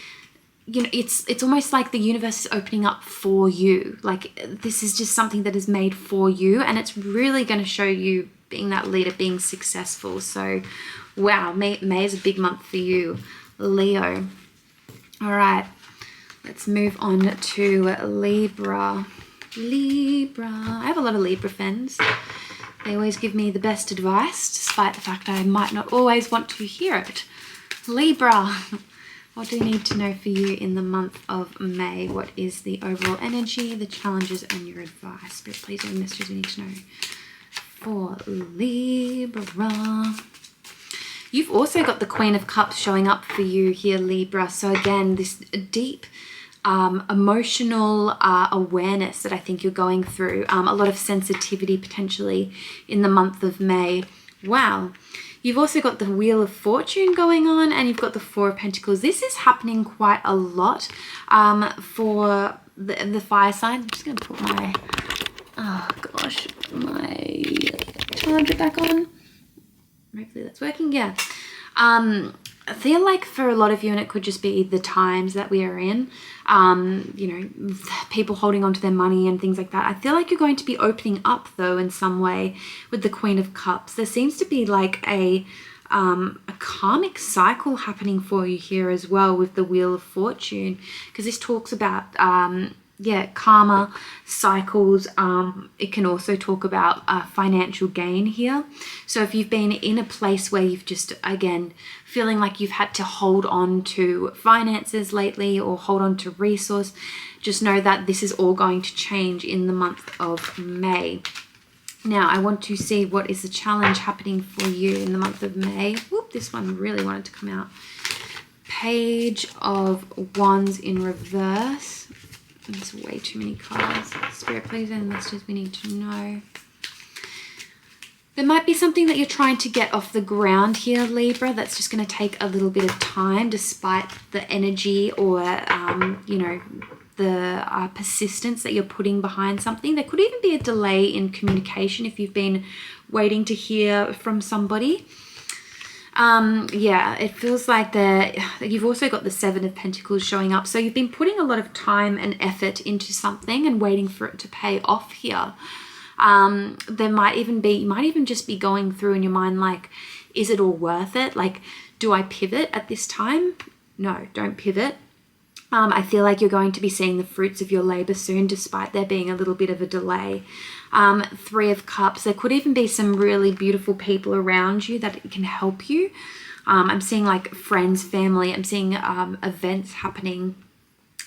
it's almost like the universe is opening up for you. Like this is just something that is made for you, and it's really going to show you being that leader, being successful. So wow, May is a big month for you, Leo. All right, let's move on to Libra. I have a lot of Libra friends. They always give me the best advice, despite the fact I might not always want to hear it. Libra. What do we need to know for you in the month of May? What is the overall energy, the challenges, and your advice? Spirit, please, any messages we need to know for Libra. You've also got the Queen of Cups showing up for you here, Libra. So again, this deep emotional awareness that I think you're going through. A lot of sensitivity potentially in the month of May. Wow. You've also got the Wheel of Fortune going on, and you've got the Four of Pentacles. This is happening quite a lot for the fire signs. I'm just going to put my, my charger back on. Hopefully that's working. Yeah. I feel like for a lot of you, and it could just be the times that we are in, you know, people holding on to their money and things like that. I feel like you're going to be opening up though in some way with the Queen of Cups. There seems to be like a karmic cycle happening for you here as well with the Wheel of Fortune, because this talks about karma cycles. It can also talk about financial gain here. So if you've been in a place where you've just, again, feeling like you've had to hold on to finances lately or hold on to resource, just know that this is all going to change in the month of May. Now, I want to see what is the challenge happening for you in the month of May. Whoop, this one really wanted to come out. Page of Wands in reverse. There's way too many cards. Spirit, please, any messages we need to know. There might be something that you're trying to get off the ground here, Libra, that's just going to take a little bit of time despite the energy or, you know, the persistence that you're putting behind something. There could even be a delay in communication if you've been waiting to hear from somebody. Yeah, it feels like you've also got the Seven of Pentacles showing up. So you've been putting a lot of time and effort into something and waiting for it to pay off here. There might even be, you might even just be going through in your mind, like, is it all worth it? Like, do I pivot at this time? No, don't pivot. I feel like you're going to be seeing the fruits of your labor soon, despite there being a little bit of a delay. Three of Cups. There could even be some really beautiful people around you that can help you. I'm seeing like friends, family. I'm seeing events happening.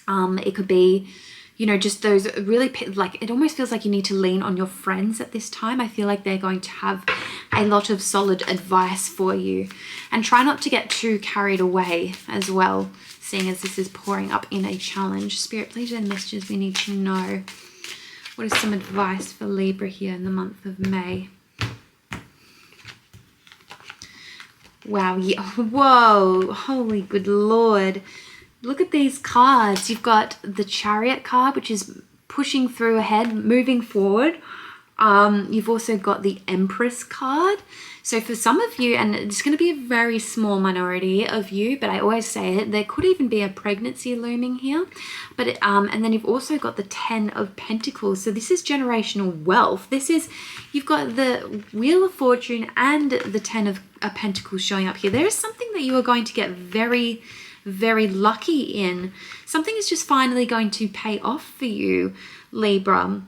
It could be, you know, just those really, like, it almost feels like you need to lean on your friends at this time. I feel like they're going to have a lot of solid advice for you. And try not to get too carried away as well, seeing as this is pouring up in a challenge. Spirit, please, any messages we need to know. What is some advice for Libra here in the month of May? Wow, yeah. Whoa, holy good Lord. Look at these cards. You've got the Chariot card, which is pushing through ahead, moving forward. You've also got the Empress card. So for some of you, and it's going to be a very small minority of you, but I always say it, there could even be a pregnancy looming here. But and then you've also got the Ten of Pentacles. So this is generational wealth. This is, you've got the Wheel of Fortune and the Ten of Pentacles showing up here. There is something that you are going to get very, very lucky in. Something is just finally going to pay off for you, Libra.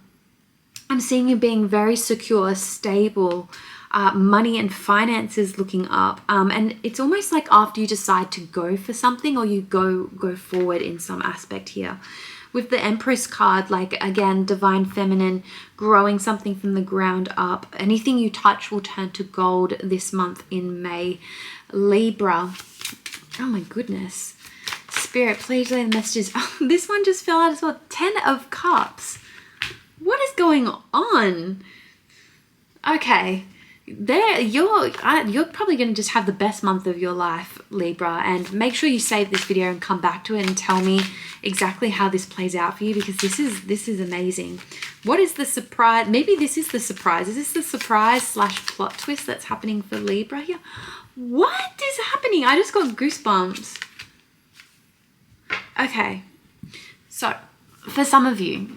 I'm seeing you being very secure, stable, money and finances looking up. And it's almost like after you decide to go for something, or you go forward in some aspect here. With the Empress card, like, again, divine feminine, growing something from the ground up. Anything you touch will turn to gold this month in May. Libra. Oh my goodness. Spirit, please leave the messages. Oh, this one just fell out as well. 10 of Cups. What is going on? Okay, there you're probably going to just have the best month of your life, Libra, and make sure you save this video and come back to it and tell me exactly how this plays out for you, because this is amazing. What is the surprise? Maybe this is the surprise. Is this the surprise / plot twist that's happening for Libra here? What is happening? I just got goosebumps. Okay, so for some of you,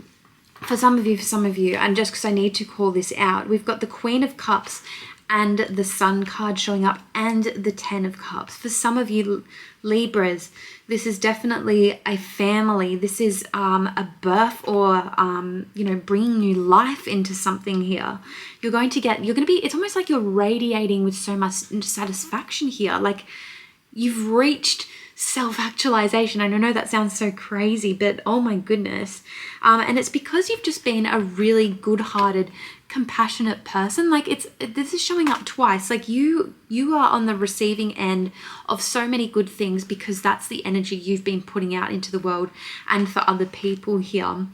and just because I need to call this out, we've got the Queen of Cups and the Sun card showing up and the Ten of Cups. For some of you Libras, this is definitely a family. This is a birth, or, you know, bringing new life into something here. It's almost like you're radiating with so much satisfaction here. Like, you've reached self-actualization. I know that sounds so crazy, but oh my goodness. And it's because you've just been a really good-hearted, compassionate person. Like this is showing up twice. Like you are on the receiving end of so many good things because that's the energy you've been putting out into the world and for other people here.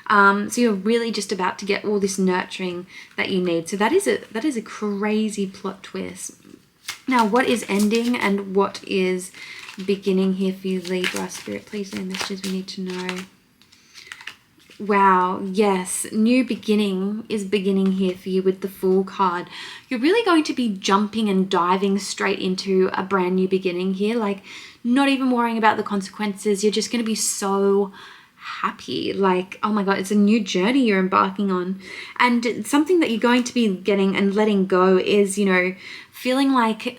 So you're really just about to get all this nurturing that you need. So that is a crazy plot twist. Now, what is ending and what is beginning here for you, Libra? Spirit, please send messages we need to know. Wow, yes, new beginning is beginning here for you with the Fool card. You're really going to be jumping and diving straight into a brand new beginning here, like not even worrying about the consequences. You're just going to be so happy, like, oh my god, it's a new journey you're embarking on. And something that you're going to be getting and letting go is, you know, feeling like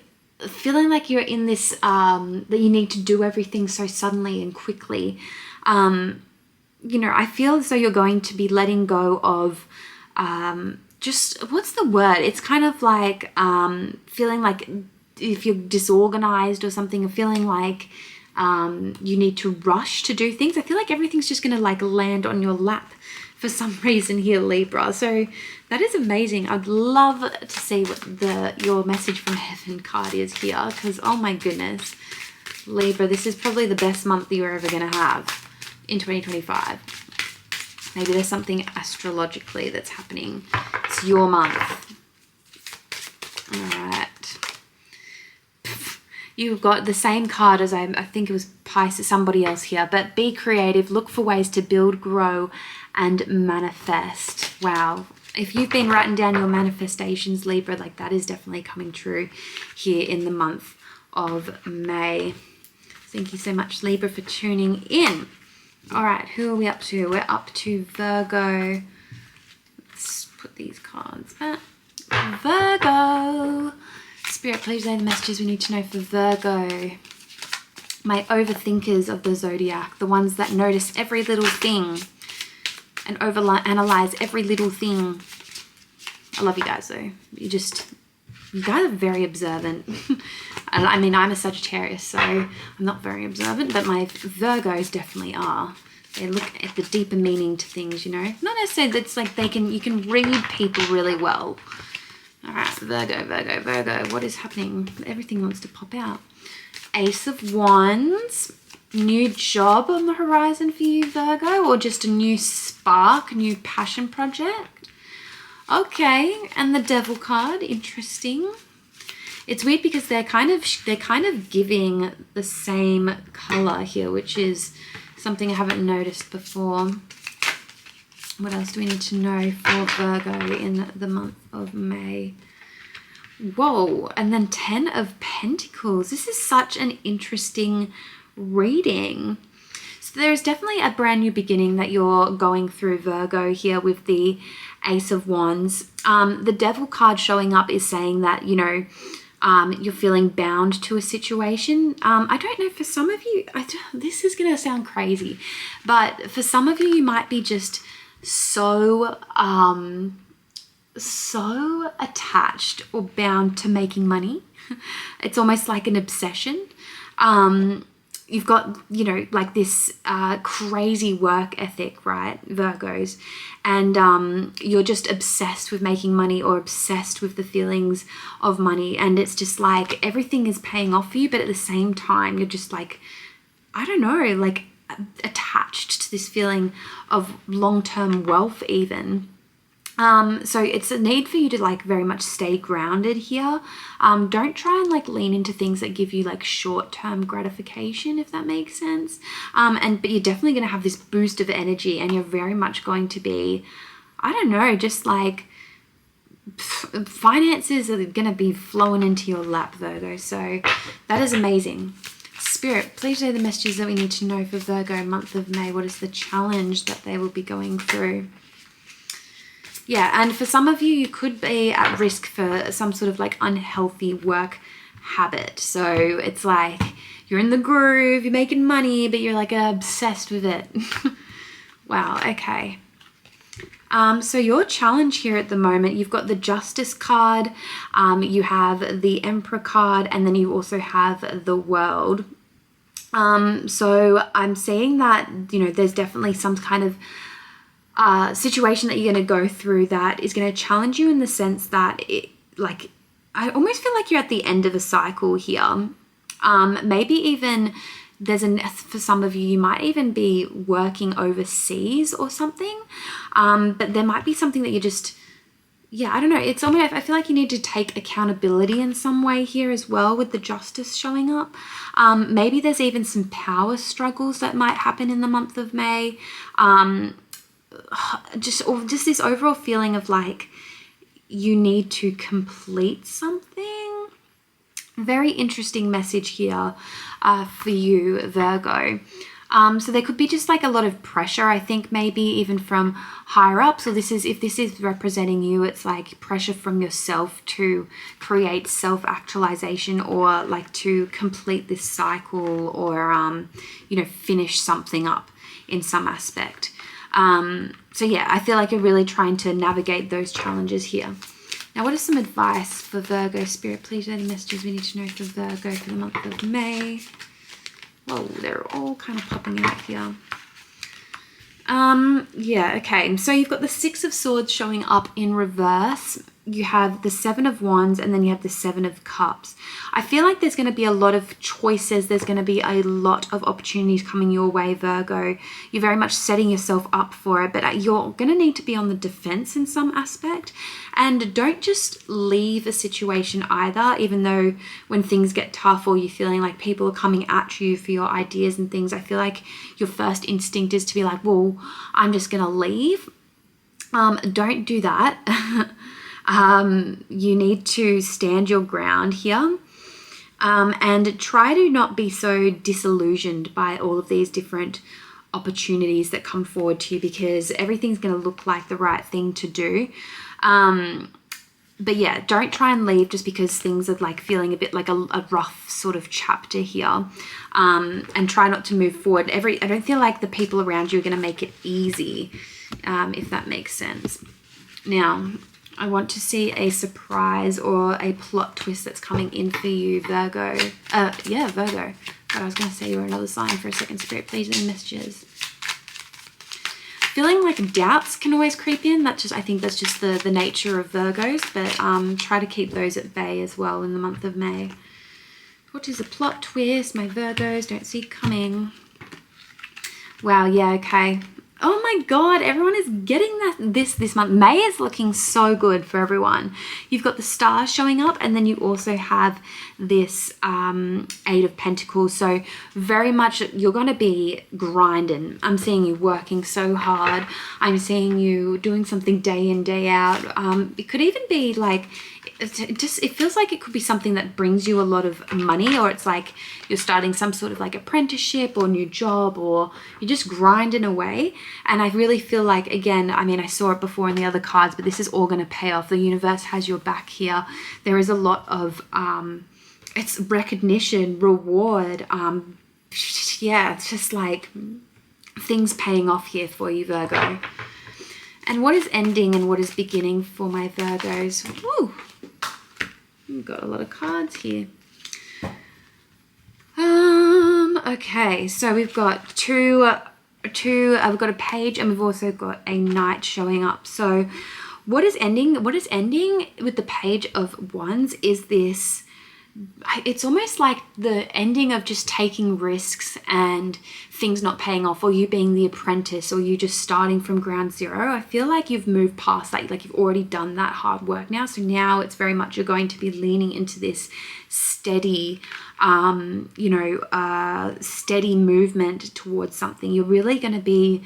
you're in this that you need to do everything so suddenly and quickly. You know, I feel as though you're going to be letting go of just, what's the word? It's kind of like feeling like if you're disorganized or something, feeling like you need to rush to do things. I feel like everything's just going to like land on your lap for some reason here, Libra. So that is amazing. I'd love to see what your message from heaven card is here, because oh my goodness, Libra, this is probably the best month that you're ever going to have in 2025. Maybe there's something astrologically that's happening. It's your month. All right. You've got the same card as I think it was Pisces, somebody else here, but be creative, look for ways to build, grow, and manifest. Wow. If you've been writing down your manifestations, Libra, like that is definitely coming true here in the month of May. Thank you so much, Libra, for tuning in. All right, who are we up to? We're up to Virgo. Let's put these cards back. Virgo. Spirit, please lay the messages we need to know for Virgo. My overthinkers of the zodiac, the ones that notice every little thing and overanalyze every little thing. I love you guys though. You guys are very observant. I mean, I'm a Sagittarius, so I'm not very observant, but my Virgos definitely are. They look at the deeper meaning to things, you know. Not necessarily that it's like you can read people really well. All right, Virgo, Virgo, Virgo. What is happening? Everything wants to pop out. Ace of Wands. New job on the horizon for you, Virgo, or just a new spark, new passion project. Okay, and the Devil card, interesting. It's weird because they're kind of giving the same color here, which is something I haven't noticed before. What else do we need to know for Virgo in the month of May? Whoa, and then 10 of Pentacles. This is such an interesting reading. So there's definitely a brand new beginning that you're going through, Virgo, here with the Ace of Wands. The Devil card showing up is saying that, you know, you're feeling bound to a situation. I don't know, for some of you, this is going to sound crazy, but for some of you might be just so attached or bound to making money. It's almost like an obsession. You've got, you know, like this crazy work ethic, right, Virgos, and you're just obsessed with making money or obsessed with the feelings of money, and it's just like everything is paying off for you, but at the same time you're just like, I don't know, like attached to this feeling of long-term wealth even. So it's a need for you to like very much stay grounded here. Don't try and like lean into things that give you like short-term gratification, if that makes sense. But you're definitely going to have this boost of energy, and you're very much going to be, I don't know, just like finances are going to be flowing into your lap, Virgo. So that is amazing. Spirit, please say the messages that we need to know for Virgo month of May. What is the challenge that they will be going through? Yeah, and for some of you, you could be at risk for some sort of like unhealthy work habit. So it's like you're in the groove, you're making money, but you're like obsessed with it. Wow, okay. So your challenge here at the moment, you've got the Justice card, you have the Emperor card, and then you also have the World. So I'm seeing that, you know, there's definitely some kind of situation that you're going to go through that is going to challenge you in the sense that I almost feel like you're at the end of a cycle here. Maybe even for some of you, you might even be working overseas or something. But there might be something that you just, I don't know. It's almost, I feel like you need to take accountability in some way here as well with the Justice showing up. Maybe there's even some power struggles that might happen in the month of May. Just this overall feeling of like you need to complete something. Very interesting message here for you, Virgo. So there could be just like a lot of pressure, I think, maybe even from higher up. So if this is representing you, it's like pressure from yourself to create self-actualization or like to complete this cycle or, you know, finish something up in some aspect. So yeah, I feel like you're really trying to navigate those challenges here. Now, what is some advice for Virgo? Spirit, please, any messages we need to know for Virgo for the month of May? Whoa, they're all kind of popping out here. Yeah, okay. So you've got the Six of Swords showing up in reverse. You have the Seven of Wands, and then you have the Seven of Cups. I feel like there's going to be a lot of choices. There's going to be a lot of opportunities coming your way, Virgo. You're very much setting yourself up for it, but you're going to need to be on the defense in some aspect. And don't just leave a situation either, even though when things get tough or you're feeling like people are coming at you for your ideas and things, I feel like your first instinct is to be like, well, I'm just going to leave. Don't do that. You need to stand your ground here, and try to not be so disillusioned by all of these different opportunities that come forward to you, because everything's going to look like the right thing to do. But yeah, don't try and leave just because things are like feeling a bit like a rough sort of chapter here, and try not to move forward. I don't feel like the people around you are going to make it easy, if that makes sense. Now, I want to see a surprise or a plot twist that's coming in for you, Virgo. Yeah, Virgo. But I was going to say you were another sign for a second. Spirit, please, any messages. Feeling like doubts can always creep in. I think that's just the nature of Virgos. But try to keep those at bay as well in the month of May. What is a plot twist? My Virgos don't see coming. Wow, yeah, okay. Oh my God, everyone is getting this month. May is looking so good for everyone. You've got the stars showing up, and then you also have this Eight of Pentacles. So very much you're going to be grinding. I'm seeing you working so hard. I'm seeing you doing something day in, day out. It could even be like, it feels like it could be something that brings you a lot of money, or it's like you're starting some sort of like apprenticeship or new job, or you're just grinding away. And I really feel like, again, I mean, I saw it before in the other cards, but this is all going to pay off. The universe has your back here. There is a lot of it's recognition, reward. Yeah, it's just like things paying off here for you, Virgo. And what is ending and what is beginning for my Virgos? Woo! We've got a lot of cards here. Okay, so we've got we've got a page, and we've also got a knight showing up. So what is ending with the Page of Wands is this, it's almost like the ending of just taking risks and things not paying off, or you being the apprentice, or you just starting from ground zero. I feel like you've moved past that, like you've already done that hard work now. So now it's very much you're going to be leaning into this steady, steady movement towards something. You're really going to be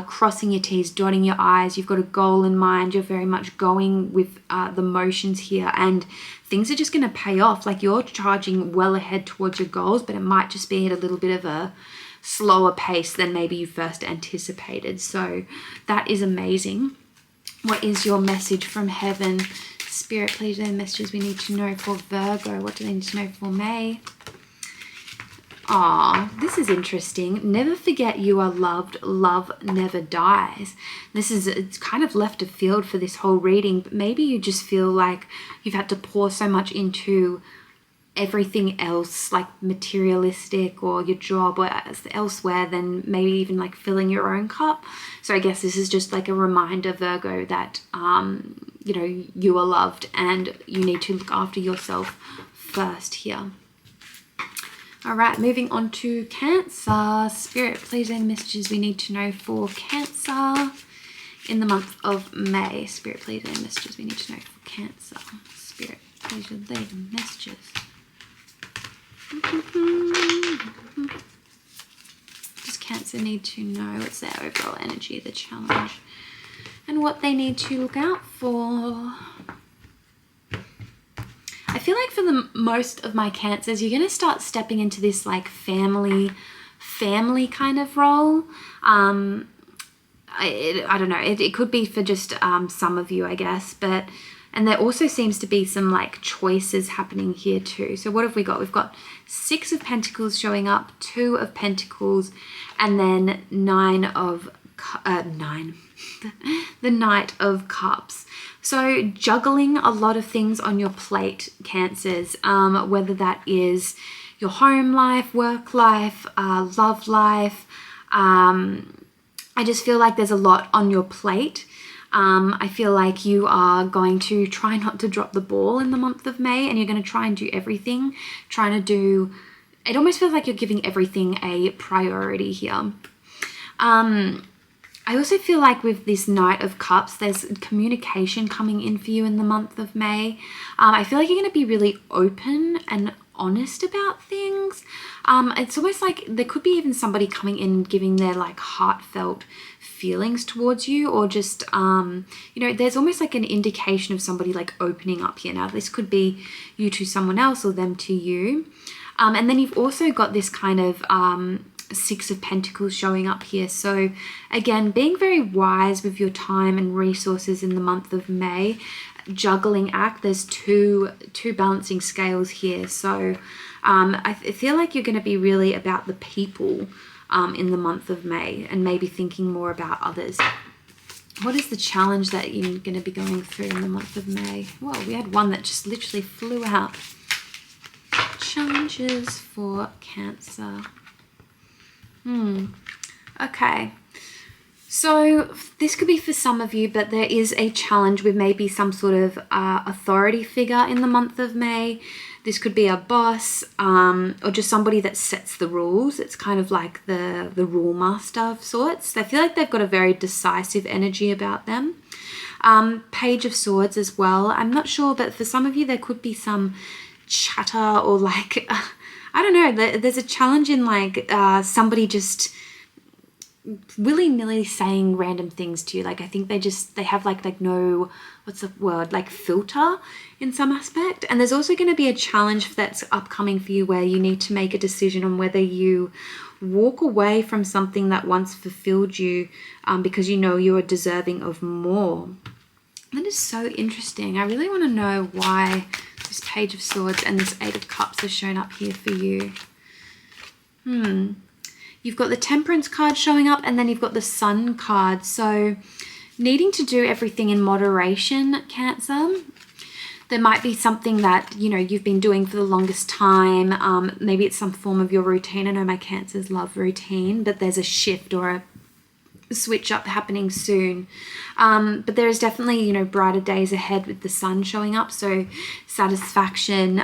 crossing your T's, dotting your I's. You've got a goal in mind. You're very much going with the motions here, and things are just going to pay off. Like you're charging well ahead towards your goals, but it might just be at a little bit of a slower pace than maybe you first anticipated. So that is amazing. What is your message from heaven? Spirit, please, any messages we need to know for Virgo. What do they need to know for May? Ah, this is interesting. Never forget you are loved. Love never dies. It's kind of left of field for this whole reading, but maybe you just feel like you've had to pour so much into everything else, like materialistic or your job or elsewhere, than maybe even like filling your own cup. So I guess this is just like a reminder, Virgo, that you know, you are loved and you need to look after yourself first here. All right, moving on to Cancer. Spirit, please, any messages we need to know for Cancer in the month of May. Spirit, please, any messages we need to know for Cancer. Spirit, please, leave messages. Does Cancer need to know? What's their overall energy, the challenge, and what they need to look out for? I feel like for the most of my Cancers, you're going to start stepping into this like family kind of role. I don't know. It could be for just some of you, I guess. And there also seems to be some like choices happening here too. So what have we got? We've got 6 of Pentacles showing up, 2 of Pentacles, and then the Knight of Cups. So juggling a lot of things on your plate, Cancers, whether that is your home life, work life, love life. I just feel like there's a lot on your plate. I feel like you are going to try not to drop the ball in the month of May, and you're going to try and do everything, it almost feels like you're giving everything a priority here. I also feel like with this Knight of Cups, there's communication coming in for you in the month of May. I feel like you're going to be really open and honest about things. It's almost like there could be even somebody coming in giving their like heartfelt feelings towards you, or just you know, there's almost like an indication of somebody like opening up here. Now this could be you to someone else or them to you. And then you've also got this kind of 6 of Pentacles showing up here. So again, being very wise with your time and resources in the month of May. Juggling act, there's two balancing scales here. So I feel like you're going to be really about the people in the month of May, and maybe thinking more about others. What is the challenge that you're going to be going through in the month of May? Well, we had one that just literally flew out. Challenges for Cancer. Okay. So this could be for some of you, but there is a challenge with maybe some sort of authority figure in the month of May. This could be a boss, or just somebody that sets the rules. It's kind of like the rule master of sorts. I feel like they've got a very decisive energy about them. Page of Swords as well. I'm not sure, but for some of you, there could be some chatter or like, I don't know, there's a challenge in like somebody just willy-nilly saying random things to you. Like I think they have like no, what's the word, like filter in some aspect. And there's also going to be a challenge that's upcoming for you where you need to make a decision on whether you walk away from something that once fulfilled you because you know you are deserving of more. That is so interesting. I really want to know why this Page of Swords and this 8 of Cups have shown up here for you. You've got the Temperance card showing up, and then you've got the Sun card. So needing to do everything in moderation, Cancer. There might be something that, you know, you've been doing for the longest time. Maybe it's some form of your routine. I know my Cancers love routine, but there's a shift or a switch up happening soon. But there is definitely, you know, brighter days ahead with the Sun showing up. So satisfaction,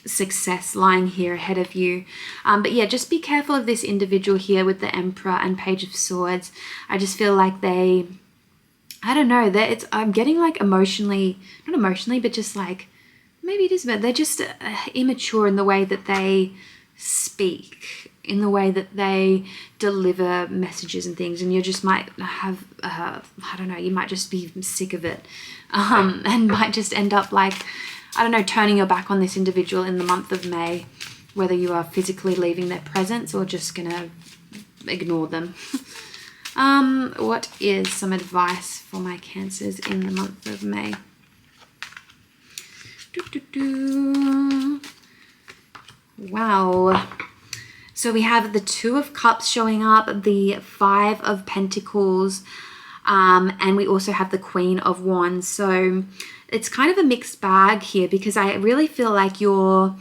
success lying here ahead of you. But yeah, just be careful of this individual here with the Emperor and Page of Swords. I just feel like I don't know, I'm getting like emotionally, not emotionally, but just like, maybe it is, but they're just immature in the way that they speak, in the way that they deliver messages and things, and you just might have, I don't know, you might just be sick of it, and might just end up like, I don't know, turning your back on this individual in the month of May, whether you are physically leaving their presence or just gonna ignore them. What is some advice for my Cancers in the month of May? Wow. So we have the Two of Cups showing up, the Five of Pentacles, and we also have the Queen of Wands. So it's kind of a mixed bag here, because I really feel like you're,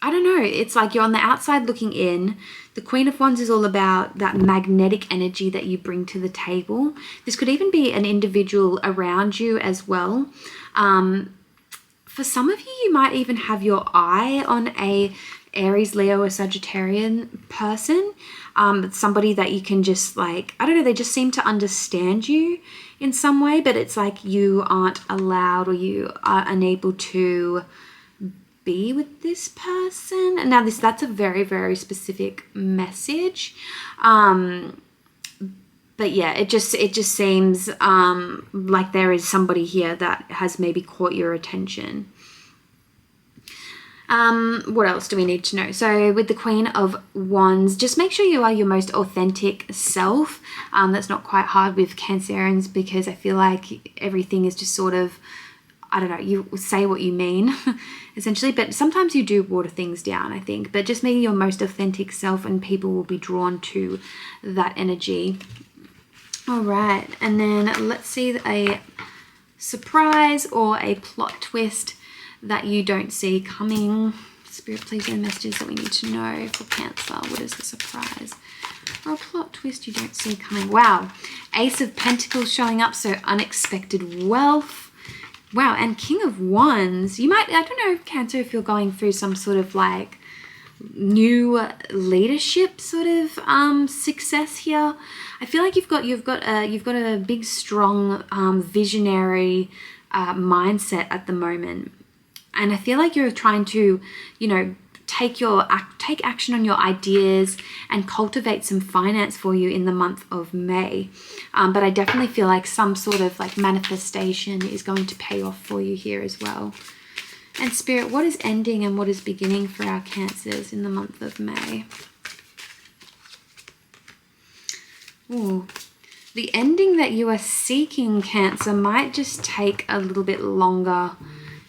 I don't know, it's like you're on the outside looking in. The Queen of Wands is all about that magnetic energy that you bring to the table. This could even be an individual around you as well. For some of you, you might even have your eye on a Aries, Leo, or Sagittarian person. Somebody that you can just like, I don't know, they just seem to understand you in some way, but it's like you aren't allowed, or you are unable to be with this person. And now that's a very, very specific message. But yeah, it just seems like there is somebody here that has maybe caught your attention. What else do we need to know? So with the Queen of Wands, just make sure you are your most authentic self. That's not quite hard with Cancerians, because I feel like everything is just sort of, I don't know, you say what you mean, essentially. But sometimes you do water things down, I think. But just be your most authentic self, and people will be drawn to that energy. All right, and then let's see a surprise or a plot twist that you don't see coming. Spirit, please, no messages that we need to know for Cancer. What is the surprise or a plot twist you don't see coming? Wow, Ace of Pentacles showing up, so unexpected wealth. Wow, and King of Wands. You might, I don't know, Cancer, if you're going through some sort of like new leadership sort of success here. I feel like you've got a big, strong visionary mindset at the moment, and I feel like you're trying to, you know, take action on your ideas and cultivate some finance for you in the month of May. But I definitely feel like some sort of like manifestation is going to pay off for you here as well. And Spirit, what is ending and what is beginning for our Cancers in the month of May? Ooh. The ending that you are seeking, Cancer, might just take a little bit longer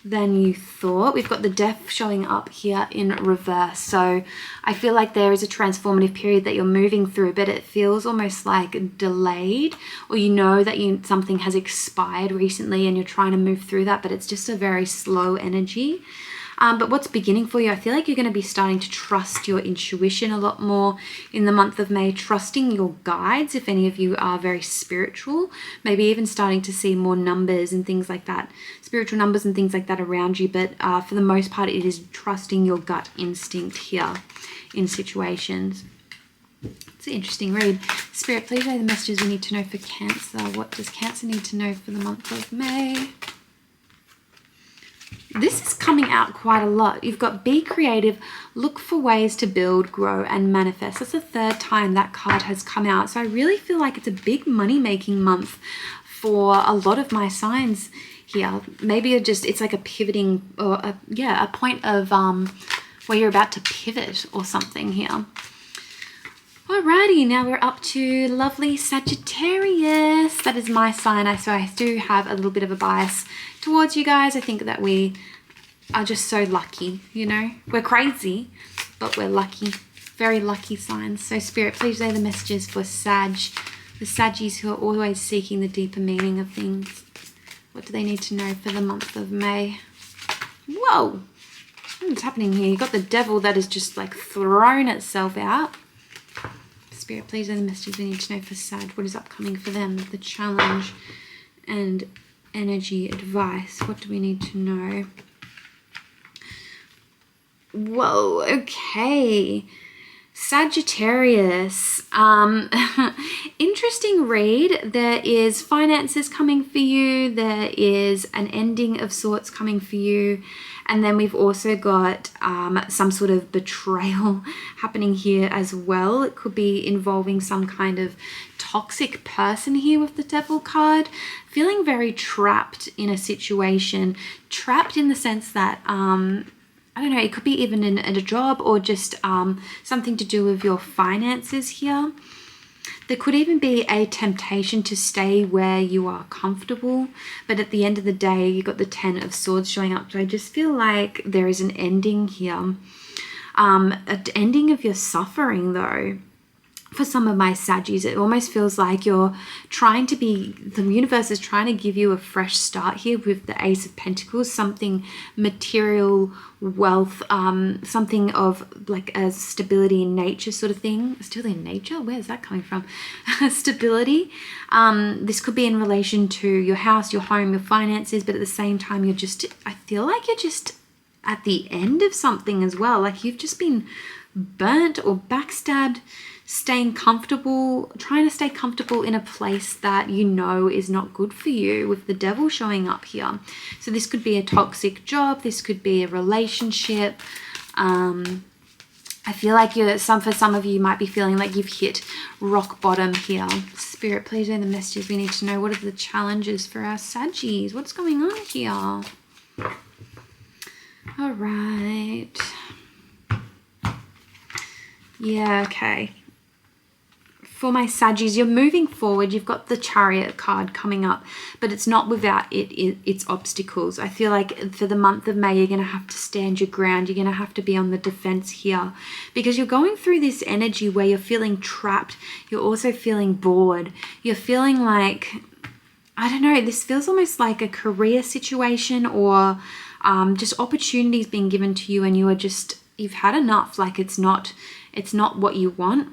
than you thought. We've got the Death showing up here in reverse. So I feel like there is a transformative period that you're moving through, but it feels almost like delayed, or you know that something has expired recently and you're trying to move through that, but it's just a very slow energy. But what's beginning for you, I feel like you're going to be starting to trust your intuition a lot more in the month of May, trusting your guides, if any of you are very spiritual, maybe even starting to see more numbers and things like that, spiritual numbers and things like that around you. But for the most part, it is trusting your gut instinct here in situations. It's an interesting read. Spirit, please know the messages we need to know for Cancer. What does Cancer need to know for the month of May? This is coming out quite a lot. You've got be creative, look for ways to build, grow, and manifest. That's the third time that card has come out. So I really feel like it's a big money-making month for a lot of my signs here. Maybe it's like a pivoting, or a point of where you're about to pivot or something here. Alrighty, now we're up to lovely Sagittarius. That is my sign. So I do have a little bit of a bias towards you guys. I think that we are just so lucky, you know. We're crazy, but we're lucky. Very lucky signs. So Spirit, please say the messages for the Saggies who are always seeking the deeper meaning of things. What do they need to know for the month of May? Whoa! What's happening here? You've got the Devil that has just like thrown itself out. Spirit, please, are the messages we need to know for Sag. What is upcoming for them? The challenge and energy advice. What do we need to know? Whoa, okay. Sagittarius. Interesting read. There is finances coming for you. There is an ending of sorts coming for you. And then we've also got some sort of betrayal happening here as well. It could be involving some kind of toxic person here with the Devil card. Feeling very trapped in a situation. Trapped in the sense that, I don't know, it could be even in a job or just something to do with your finances here. There could even be a temptation to stay where you are comfortable, but at the end of the day, you've got the Ten of Swords showing up. So I just feel like there is an ending here. An ending of your suffering though. For some of my Saggies, it almost feels like you're trying to be, the universe is trying to give you a fresh start here with the Ace of Pentacles, something material, wealth, something of like a stability in nature sort of thing. Stability in nature? Where's that coming from? Stability. This could be in relation to your house, your home, your finances, but at the same time, you're just, I feel like you're just at the end of something as well. Like you've just been burnt or backstabbed, staying comfortable, trying to stay comfortable in a place that you know is not good for you, with the Devil showing up here. So this could be a toxic job, this could be a relationship. I feel like for some of you might be feeling like you've hit rock bottom here. Spirit, please know the messages we need to know. What are the challenges for our Saggies? What's going on here? All right. Yeah, okay. For my Saggies, you're moving forward. You've got the Chariot card coming up, but it's not without its obstacles. I feel like for the month of May, you're going to have to stand your ground. You're going to have to be on the defense here because you're going through this energy where you're feeling trapped. You're also feeling bored. You're feeling like, I don't know, this feels almost like a career situation or just opportunities being given to you and you are just, you've had enough. Like it's not what you want.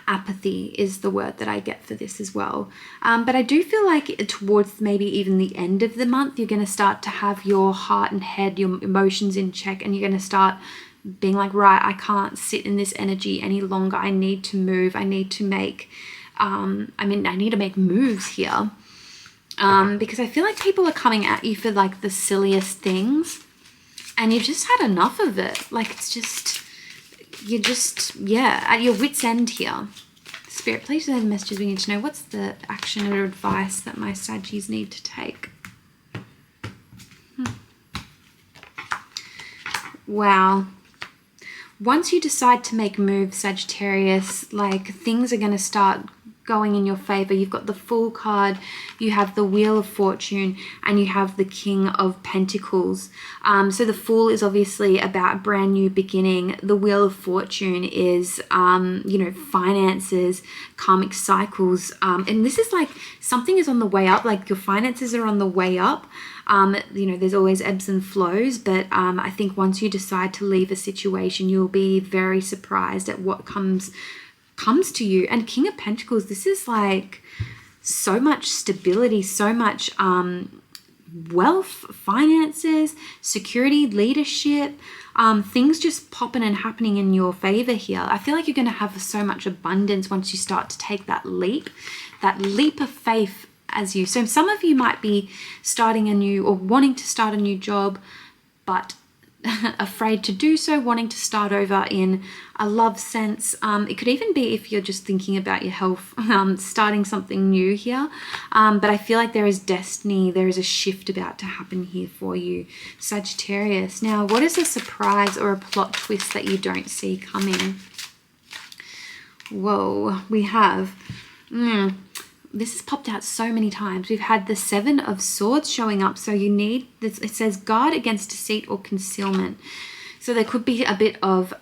Apathy is the word that I get for this as well. But I do feel like towards maybe even the end of the month, you're going to start to have your heart and head, your emotions in check, and you're going to start being like, right, I can't sit in this energy any longer. I need to move. I need to make, I need to make moves here. Because I feel like people are coming at you for like the silliest things and you've just had enough of it. Like it's just, you're just, yeah, at your wit's end here. Spirit, please know the messages we need to know. What's the action or advice that my Saggies need to take? Wow. Once you decide to make moves, Sagittarius, like things are going to start going in your favor. You've got the Fool card, you have the Wheel of Fortune, and you have the King of Pentacles. So the Fool is obviously about a brand new beginning. The Wheel of Fortune is, finances, karmic cycles. And this is like something is on the way up, like your finances are on the way up. There's always ebbs and flows, but I think once you decide to leave a situation, you'll be very surprised at what comes to you. And King of Pentacles, this is like so much stability, so much wealth, finances, security, leadership, things just popping and happening in your favor here. I feel like you're going to have so much abundance once you start to take that leap of faith as you. So some of you might be starting a new or wanting to start a new job, but afraid to do so, wanting to start over in a love sense. It could even be if you're just thinking about your health, starting something new here. But I feel like there is destiny, there is a shift about to happen here for you, Sagittarius. Now, what is a surprise or a plot twist that you don't see coming? Whoa, we have... This has popped out so many times. We've had the Seven of Swords showing up. So you need this. It says guard against deceit or concealment. So there could be a bit of,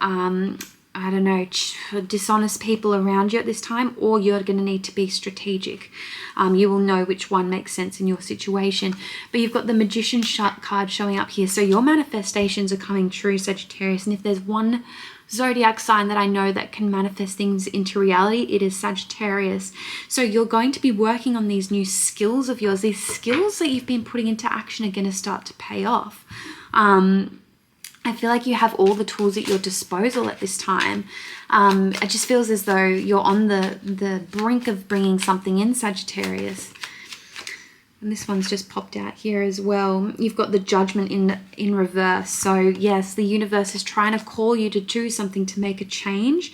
dishonest people around you at this time, or you're going to need to be strategic. You will know which one makes sense in your situation. But you've got the Magician card showing up here. So your manifestations are coming true, Sagittarius. And if there's one zodiac sign that I know that can manifest things into reality, it is Sagittarius. So you're going to be working on these new skills of yours. These skills that you've been putting into action are going to start to pay off. I feel like you have all the tools at your disposal at this time. It just feels as though you're on the brink of bringing something in, Sagittarius. And this one's just popped out here as well. You've got the Judgment in reverse. So yes, the universe is trying to call you to do something, to make a change,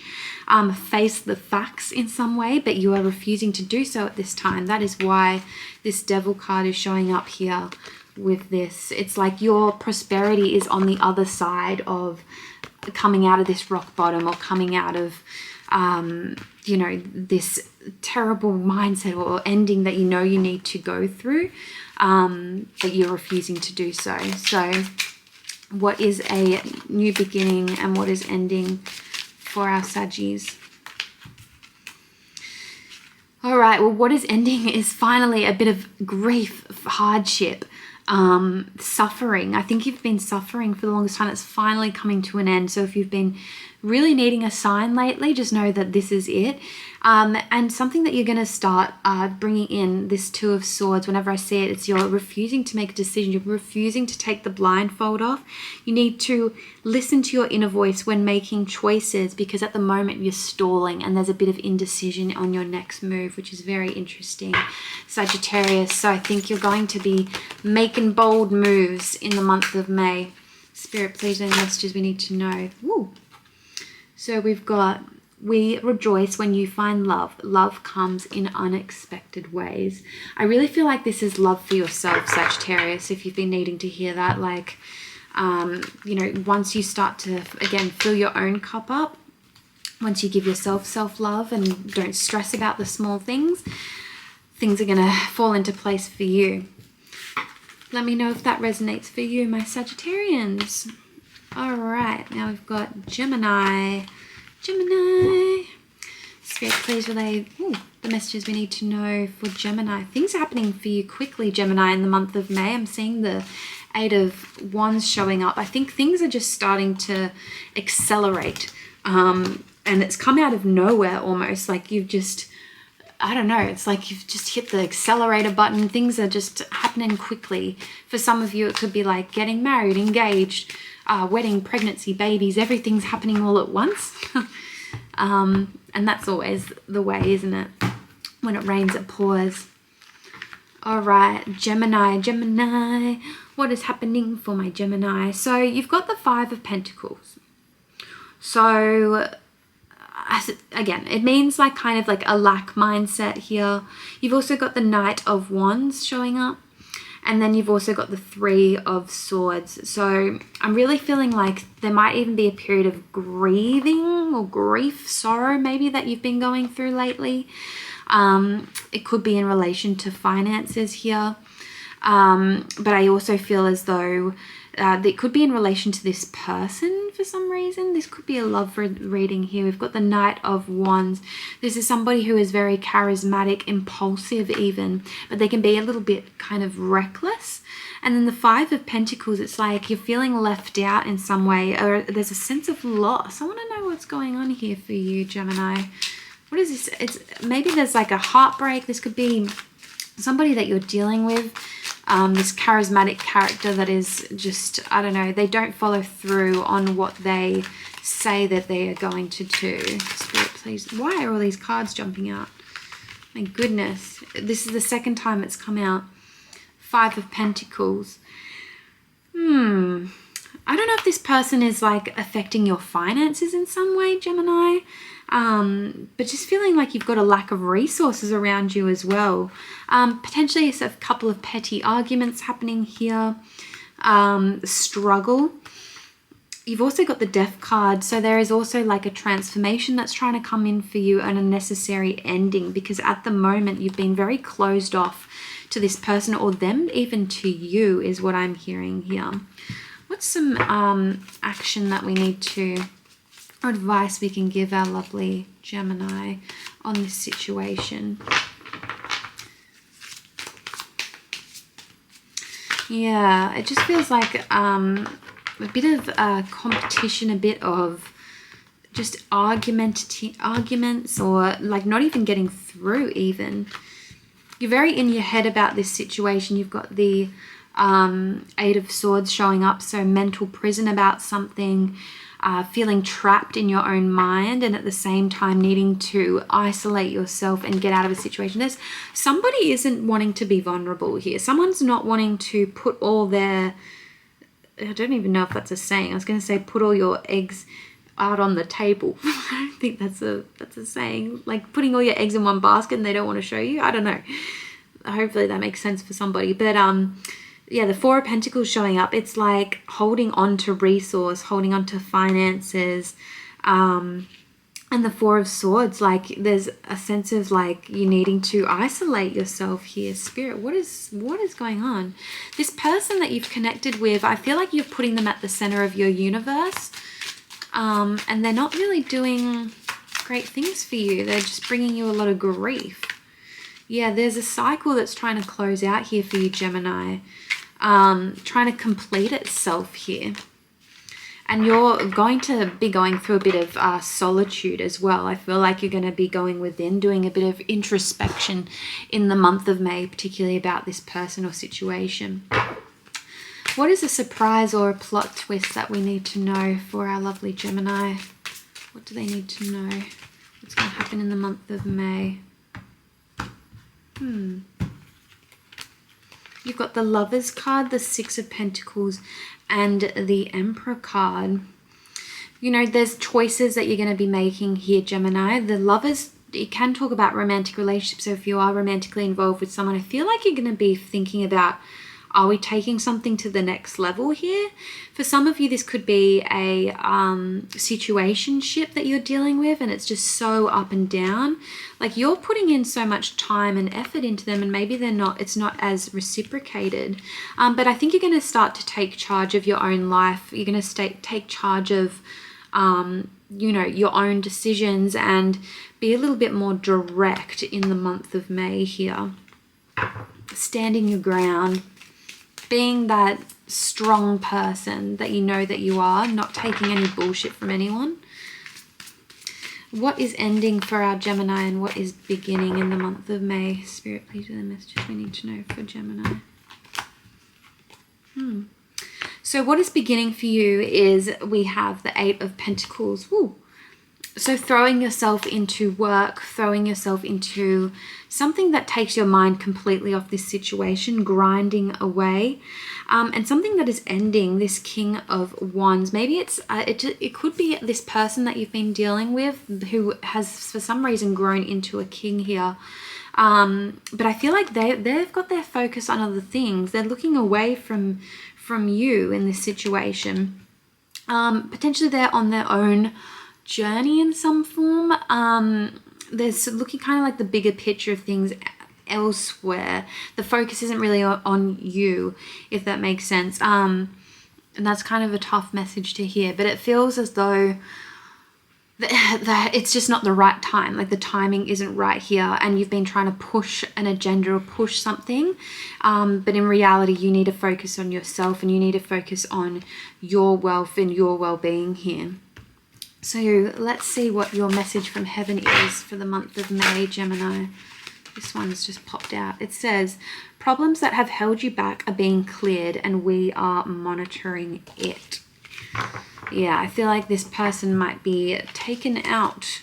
face the facts in some way, but you are refusing to do so at this time. That is why this Devil card is showing up here with this. It's like your prosperity is on the other side of coming out of this rock bottom, or coming out of this terrible mindset or ending that you know you need to go through, but you're refusing to do so. So What is a new beginning and what is ending for our Saggies? All right, well, what is ending is finally a bit of grief, hardship, suffering. I think you've been suffering for the longest time. It's finally coming to an end. So if you've been really needing a sign lately, just know that this is it. And something that you're going to start bringing in, this Two of Swords, whenever I see it, it's you're refusing to make a decision. You're refusing to take the blindfold off. You need to listen to your inner voice when making choices, because at the moment you're stalling and there's a bit of indecision on your next move, which is very interesting, Sagittarius. So I think you're going to be making bold moves in the month of May. Spirit, please, any messages we need to know. Woo. So we've got, we rejoice when you find love. Love comes in unexpected ways. I really feel like this is love for yourself, Sagittarius, if you've been needing to hear that. Like, you know, once you start to, again, fill your own cup up, once you give yourself self-love and don't stress about the small things, things are going to fall into place for you. Let me know if that resonates for you, my Sagittarians. All right, now we've got Gemini. Spirit, please relay the messages we need to know for Gemini. Things are happening for you quickly, Gemini, in the month of May. I'm seeing the Eight of Wands showing up. I think things are just starting to accelerate. And it's come out of nowhere almost. Like you've just, I don't know, it's like you've just hit the accelerator button. Things are just happening quickly. For some of you, it could be like getting married, engaged, wedding, pregnancy, babies, everything's happening all at once. And that's always the way, isn't it? When it rains, it pours. All right, Gemini, what is happening for my Gemini? So you've got the Five of Pentacles. So again, it means like kind of like a lack mindset here. You've also got the Knight of Wands showing up. And then you've also got the Three of Swords. So I'm really feeling like there might even be a period of grieving or grief, sorrow maybe that you've been going through lately. It could be in relation to finances here. But I also feel as though it could be in relation to this person for some reason. This could be a love reading here. We've got the Knight of Wands. This is somebody who is very charismatic, impulsive even, but they can be a little bit kind of reckless. And then the Five of Pentacles, it's like you're feeling left out in some way, or there's a sense of loss. I want to know what's going on here for you, Gemini. What is this? It's maybe there's like a heartbreak. This could be somebody that you're dealing with. This charismatic character that is just, I don't know, they don't follow through on what they say that they are going to do. Spirit, please. Why are all these cards jumping out? My goodness. This is the second time it's come out. Five of Pentacles. I don't know if this person is like affecting your finances in some way, Gemini. But just feeling like you've got a lack of resources around you as well. Potentially a couple of petty arguments happening here. Struggle. You've also got the Death card. So there is also like a transformation that's trying to come in for you and a necessary ending, because at the moment you've been very closed off to this person, or them even to you, is what I'm hearing here. What's some action that we need to, or advice we can give our lovely Gemini on this situation? Yeah, it just feels like a bit of competition, a bit of just arguments, or like not even getting through even. You're very in your head about this situation. You've got the Eight of Swords showing up, so mental prison about something. Feeling trapped in your own mind, and at the same time needing to isolate yourself and get out of a situation. There's somebody isn't wanting to be vulnerable here. Someone's not wanting to put all their, I don't even know if that's a saying. I was going to say put all your eggs out on the table. I don't think that's a saying. Like putting all your eggs in one basket and they don't want to show you. I don't know. Hopefully that makes sense for somebody. But yeah, the Four of Pentacles showing up. It's like holding on to resource, holding on to finances, And the Four of Swords, like there's a sense of like you needing to isolate yourself here. Spirit, what is going on? This person that you've connected with, I feel like you're putting them at the center of your universe, and they're not really doing great things for you. They're just bringing you a lot of grief. Yeah, there's a cycle that's trying to close out here for you, Gemini, trying to complete itself here. And you're going to be going through a bit of solitude as well. I feel like you're going to be going within, doing a bit of introspection in the month of May, particularly about this person or situation. What is a surprise or a plot twist that we need to know for our lovely Gemini? What do they need to know? What's going to happen in the month of May? You've got the Lovers card, the Six of Pentacles, and the Emperor card. You know, there's choices that you're going to be making here, Gemini. The Lovers, it can talk about romantic relationships. So if you are romantically involved with someone, I feel like you're going to be thinking about, are we taking something to the next level here? For some of you, this could be a situationship that you're dealing with, and it's just so up and down. Like you're putting in so much time and effort into them, and maybe it's not as reciprocated. But I think you're going to start to take charge of your own life. You're going to take charge of, you know, your own decisions and be a little bit more direct in the month of May here. Standing your ground. Being that strong person that you know that you are, not taking any bullshit from anyone. What is ending for our Gemini and what is beginning in the month of May? Spirit, please, with the messages we need to know for Gemini. So what is beginning for you is we have the Eight of Pentacles. Woo. So throwing yourself into work, throwing yourself into something that takes your mind completely off this situation, grinding away, and something that is ending, this King of Wands. Maybe it could be this person that you've been dealing with who has for some reason grown into a king here. But I feel like they've got their focus on other things. They're looking away from you in this situation. Potentially they're on their own journey in some form. There's looking kind of like the bigger picture of things elsewhere. The focus isn't really on you, if that makes sense. And that's kind of a tough message to hear, but it feels as though that it's just not the right time. Like the timing isn't right here, and you've been trying to push an agenda or push something, but in reality you need to focus on yourself, and you need to focus on your wealth and your well-being here. So let's see what your message from heaven is for the month of May, Gemini. This one's just popped out. It says, problems that have held you back are being cleared and we are monitoring it. Yeah, I feel like this person might be taken out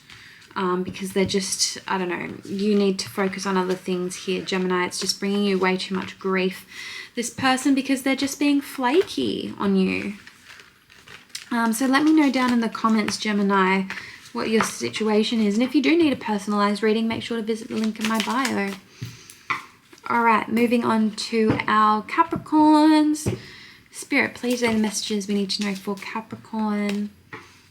because they're just, I don't know, you need to focus on other things here, Gemini. It's just bringing you way too much grief, this person, because they're just being flaky on you. So let me know down in the comments, Gemini, what your situation is. And if you do need a personalized reading, make sure to visit the link in my bio. All right, moving on to our Capricorns. Spirit, please say the messages we need to know for Capricorn.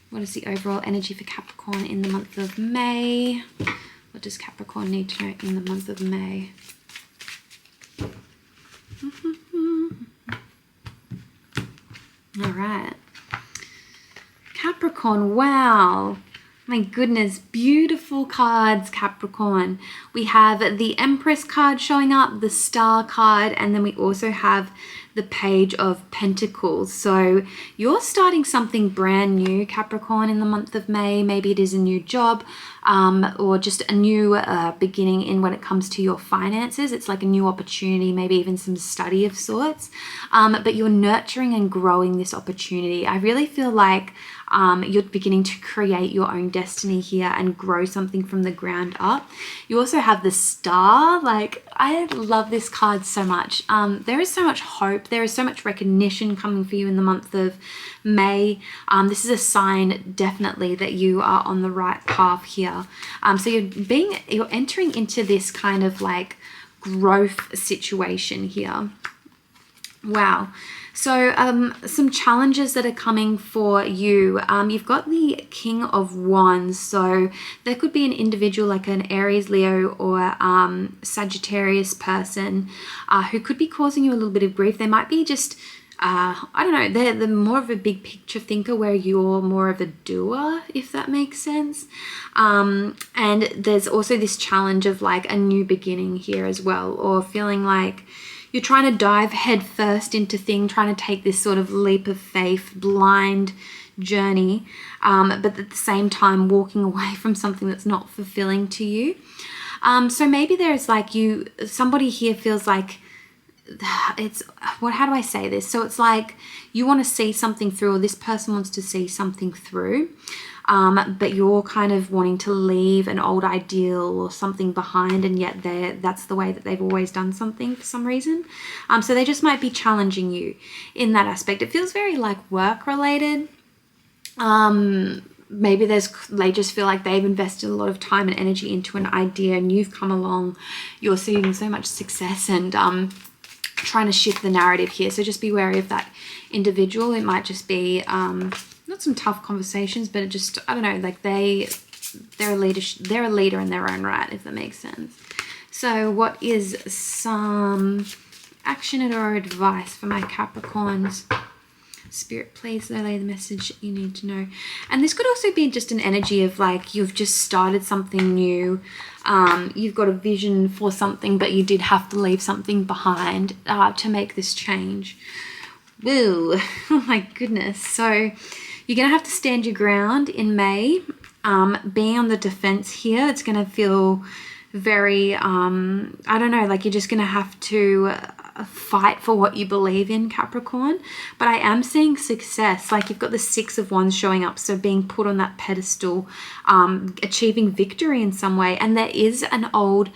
What is the overall energy for Capricorn in the month of May? What does Capricorn need to know in the month of May? All right. Capricorn, wow. My goodness, beautiful cards, Capricorn. We have the Empress card showing up, the Star card, and then we also have the Page of Pentacles. So you're starting something brand new, Capricorn, in the month of May. Maybe it is a new job or just a new beginning in when it comes to your finances. It's like a new opportunity, maybe even some study of sorts. But you're nurturing and growing this opportunity. I really feel like you're beginning to create your own destiny here and grow something from the ground up. You also have the Star. Like, I love this card so much. There is so much hope. There is so much recognition coming for you in the month of May. This is a sign definitely that you are on the right path here. So you're entering into this kind of like growth situation here. Wow. So some challenges that are coming for you. You've got the King of Wands. So there could be an individual like an Aries, Leo, or Sagittarius person who could be causing you a little bit of grief. They might be just, I don't know, they're more of a big picture thinker where you're more of a doer, if that makes sense. And there's also this challenge of like a new beginning here as well, or feeling like you're trying to dive head first into things, trying to take this sort of leap of faith, blind journey, but at the same time walking away from something that's not fulfilling to you. So maybe there's like somebody here feels like how do I say this? So it's like you want to see something through, or this person wants to see something through. But you're kind of wanting to leave an old ideal or something behind, and yet that's the way that they've always done something for some reason. So they just might be challenging you in that aspect. It feels very like work related. Maybe they just feel like they've invested a lot of time and energy into an idea, and you've come along, you're seeing so much success and trying to shift the narrative here. So just be wary of that individual. It might just be not some tough conversations, but it just, I don't know, like they're a leader in their own right, if that makes sense. So what is some action or advice for my Capricorns? Spirit, please relay the message you need to know. And this could also be just an energy of like you've just started something new. You've got a vision for something, but you did have to leave something behind to make this change. Woo, oh my goodness. So you're going to have to stand your ground in May. Being on the defense here, it's going to feel very, I don't know, like you're just going to have to fight for what you believe in, Capricorn. But I am seeing success. Like you've got the Six of Wands showing up, so being put on that pedestal, achieving victory in some way. And there is an old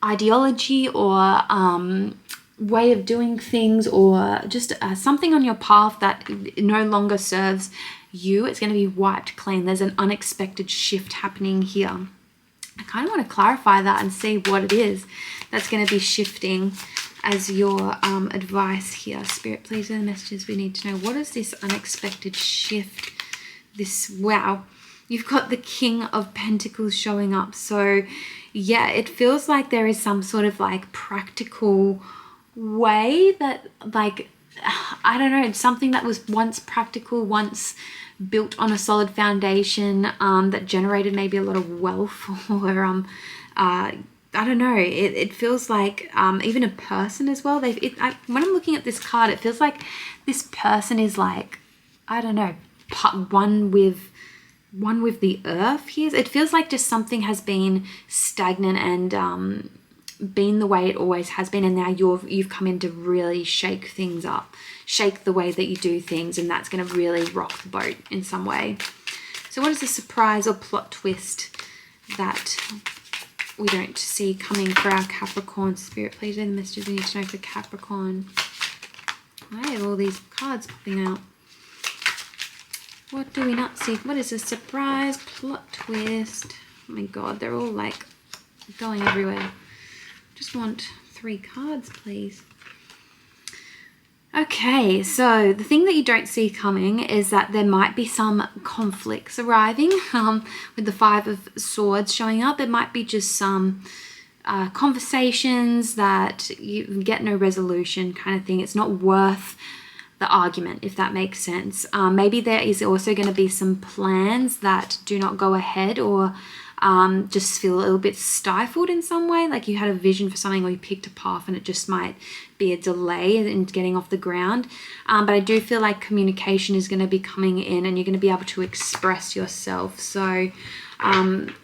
ideology or way of doing things, or just something on your path that no longer serves you. It's going to be wiped clean. There's an unexpected shift happening here. I kind of want to clarify that and see what it is that's going to be shifting as your advice here. Spirit, please, are the messages we need to know. What is this unexpected shift? Wow, you've got the King of Pentacles showing up. So yeah, it feels like there is some sort of like practical way that, like, I don't know, something that was once practical, once built on a solid foundation, that generated maybe a lot of wealth, or I don't know, it feels like even a person as well. When I'm looking at this card, it feels like this person is like, I don't know, one with the earth here. It feels like just something has been stagnant and been the way it always has been, and now you've come in to really shake things up, shake the way that you do things, and that's going to really rock the boat in some way. So what is the surprise or plot twist that we don't see coming for our Capricorn? Spirit, please, the messages we need to know for Capricorn. I have all these cards popping out. What do we not see? What is a surprise plot twist? Oh my god, they're all like going everywhere. Just want 3 cards, please. Okay, so the thing that you don't see coming is that there might be some conflicts arriving with the Five of Swords showing up. There might be just some conversations that you get no resolution kind of thing. It's not worth the argument, if that makes sense. Maybe there is also going to be some plans that do not go ahead, or just feel a little bit stifled in some way, like you had a vision for something or you picked a path and it just might be a delay in getting off the ground. But I do feel like communication is going to be coming in and you're going to be able to express yourself. So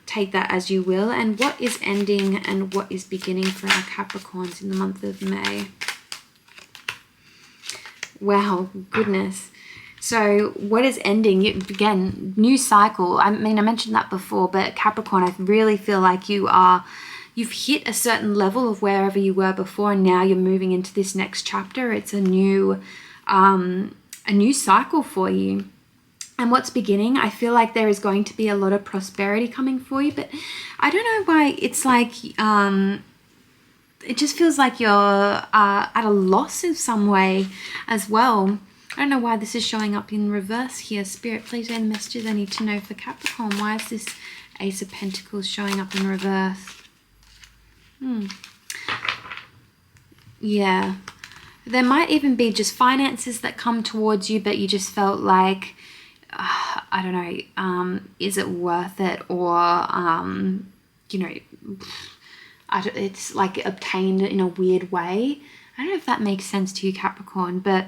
take that as you will. And what is ending and what is beginning for our Capricorns in the month of May? Wow, goodness. So what is ending? Again, new cycle. I mean, I mentioned that before, but Capricorn, I really feel like you've hit a certain level of wherever you were before, and now you're moving into this next chapter. It's a new cycle for you. And what's beginning? I feel like there is going to be a lot of prosperity coming for you, but I don't know why it's like it just feels like you're at a loss in some way as well. I don't know why this is showing up in reverse here. Spirit, please share the messages I need to know for Capricorn. Why is this Ace of Pentacles showing up in reverse? Yeah. There might even be just finances that come towards you, but you just felt like, I don't know, is it worth it? Or, you know, it's like obtained in a weird way. I don't know if that makes sense to you, Capricorn, but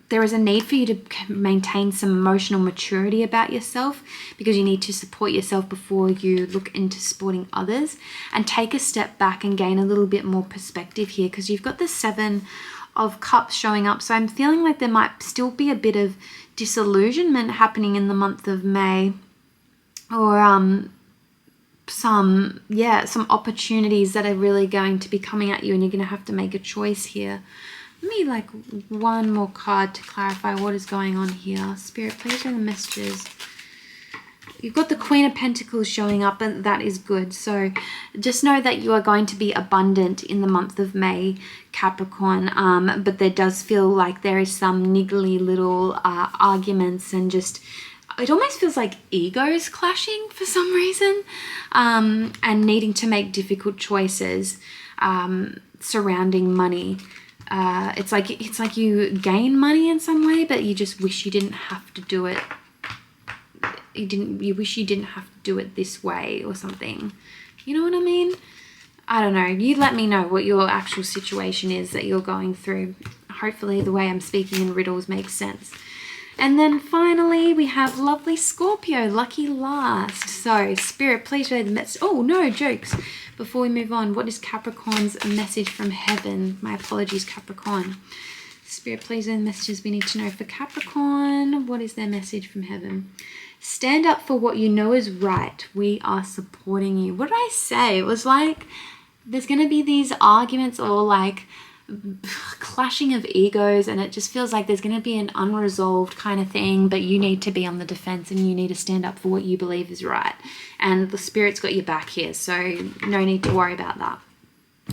there is a need for you to maintain some emotional maturity about yourself, because you need to support yourself before you look into supporting others, and take a step back and gain a little bit more perspective here, because you've got the 7 of Cups showing up. So I'm feeling like there might still be a bit of disillusionment happening in the month of May, or some opportunities that are really going to be coming at you, and you're going to have to make a choice here. Let me like one more card to clarify what is going on here. Spirit, please share the messages. You've got the Queen of Pentacles showing up, and that is good. So just know that you are going to be abundant in the month of May, Capricorn. But there does feel like there is some niggly little arguments, and just it almost feels like egos clashing for some reason, and needing to make difficult choices surrounding money. It's like you gain money in some way, but you just wish you didn't have to do it. You wish you didn't have to do it this way or something. You know what I mean? I don't know. You let me know what your actual situation is that you're going through. Hopefully the way I'm speaking in riddles makes sense. And then finally we have lovely Scorpio, lucky last. So Spirit, please share the message. Oh, no jokes. Before we move on, what is Capricorn's message from heaven? My apologies, Capricorn. Spirit, please share the messages we need to know for Capricorn. What is their message from heaven? Stand up for what you know is right. We are supporting you. What did I say? It was like there's going to be these arguments or like clashing of egos, and it just feels like there's going to be an unresolved kind of thing, but you need to be on the defense and you need to stand up for what you believe is right, and the Spirit's got your back here, so no need to worry about that.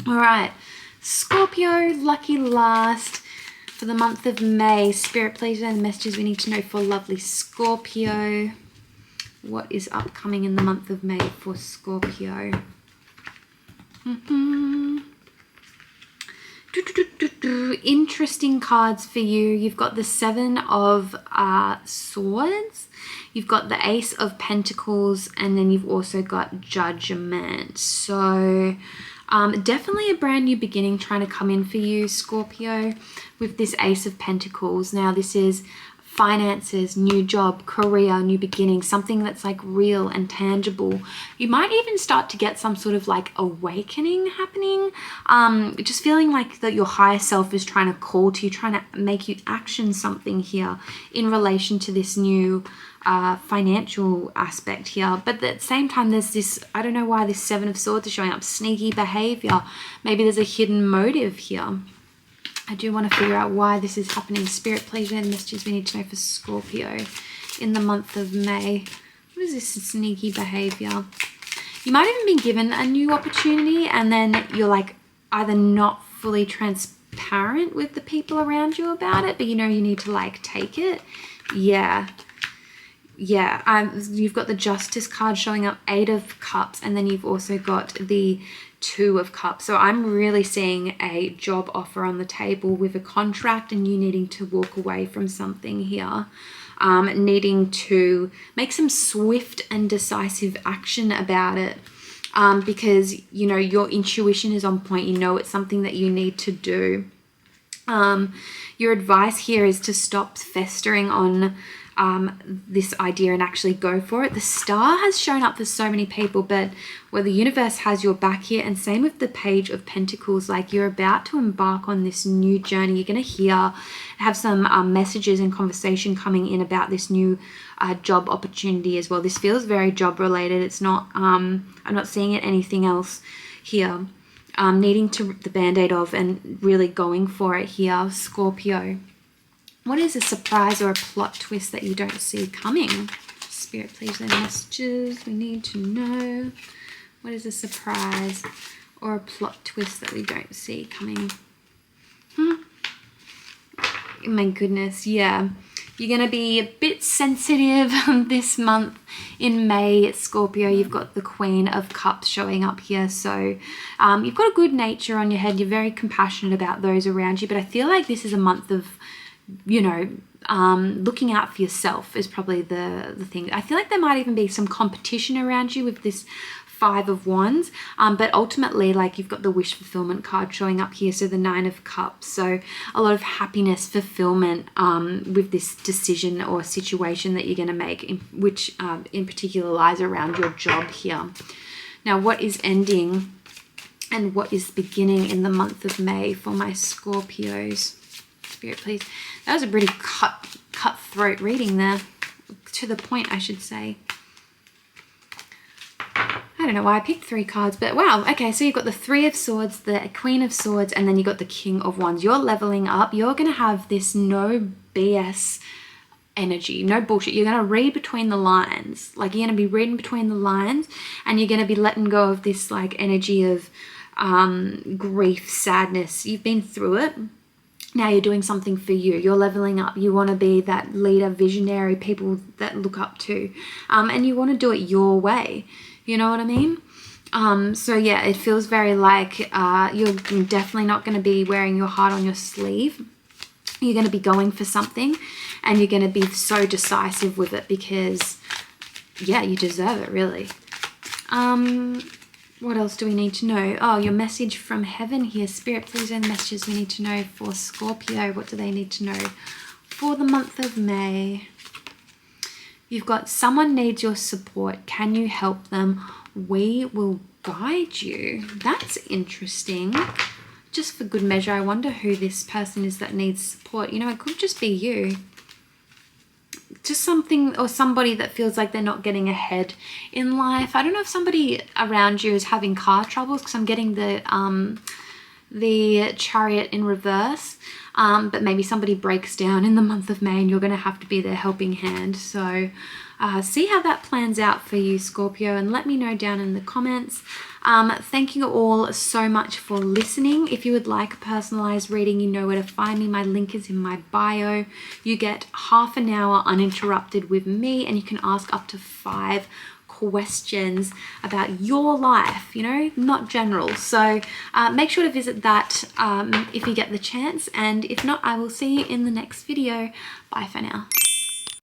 All right, Scorpio, lucky last for the month of May. Spirit, please share the messages we need to know for lovely Scorpio. What is upcoming in the month of May for Scorpio? Interesting cards for you. You've got the 7 of Swords, you've got the Ace of Pentacles, and then you've also got Judgment. So definitely a brand new beginning trying to come in for you, Scorpio, with this Ace of Pentacles. Now this is finances, new job, career, new beginning, something that's like real and tangible. You might even start to get some sort of like awakening happening, just feeling like that your higher self is trying to call to you, trying to make you action something here in relation to this new financial aspect here. But at the same time, there's this, I don't know why this 7 of Swords is showing up, sneaky behavior. Maybe there's a hidden motive here. I do want to figure out why this is happening. Spirit, please share the messages we need to know for Scorpio in the month of May. What is this sneaky behavior? You might even be given a new opportunity, and then you're like either not fully transparent with the people around you about it, but you know you need to like take it. Yeah. You've got the Justice card showing up, 8 of Cups, and then you've also got the 2 of Cups. So I'm really seeing a job offer on the table with a contract, and you needing to walk away from something here, needing to make some swift and decisive action about it, because you know your intuition is on point. You know it's something that you need to do. Your advice here is to stop festering on this idea and actually go for it. The Star has shown up for so many people, but where the universe has your back here, and same with the Page of Pentacles, like you're about to embark on this new journey. You're going to have some messages and conversation coming in about this new job opportunity as well. This feels very job related. It's not, I'm not seeing it anything else here. Needing to rip the band-aid off and really going for it here, Scorpio. What is a surprise or a plot twist that you don't see coming? Spirit, please, the messages we need to know. What is a surprise or a plot twist that we don't see coming. My goodness, yeah. You're going to be a bit sensitive this month in May, Scorpio. You've got the Queen of Cups showing up here. So you've got a good nature on your head. You're very compassionate about those around you. But I feel like this is a month of, you know, looking out for yourself is probably the thing. I feel like there might even be some competition around you with this Five of Wands, but ultimately, like, you've got the wish fulfillment card showing up here, so the Nine of Cups. So a lot of happiness, fulfillment with this decision or situation that you're going to make, which in particular lies around your job here. Now, what is ending and what is beginning in the month of May for my Scorpios? Spirit, please. That was a pretty cutthroat reading there. To the point, I should say. I don't know why I picked 3 cards, but wow. Okay, so you've got the Three of Swords, the Queen of Swords, and then you got the King of Wands. You're leveling up. You're going to have this no BS energy, no bullshit. You're going to read between the lines. Like, you're going to be reading between the lines, and you're going to be letting go of this, like, energy of grief, sadness. You've been through it. Now you're doing something for you. You're leveling up. You want to be that leader, visionary, people that look up to. And you want to do it your way. You know what I mean? So yeah, it feels very like you're definitely not going to be wearing your heart on your sleeve. You're going to be going for something, and you're going to be so decisive with it because, yeah, you deserve it, really. What else do we need to know? Oh, your message from heaven here. Spirit, please, and the messages we need to know for Scorpio. What do they need to know for the month of May? You've got someone needs your support. Can you help them? We will guide you. That's interesting. Just for good measure, I wonder who this person is that needs support. You know, it could just be you. Just something or somebody that feels like they're not getting ahead in life. I don't know if somebody around you is having car troubles, because I'm getting the Chariot in reverse. But maybe somebody breaks down in the month of May and you're going to have to be their helping hand. So see how that plans out for you, Scorpio, and let me know down in the comments. Thank you all so much for listening. If you would like a personalized reading, you know where to find me. My link is in my bio. You get half an hour uninterrupted with me, and you can ask up to 5 questions about your life, you know, not general. So make sure to visit that if you get the chance, and if not, I will see you in the next video. Bye for now.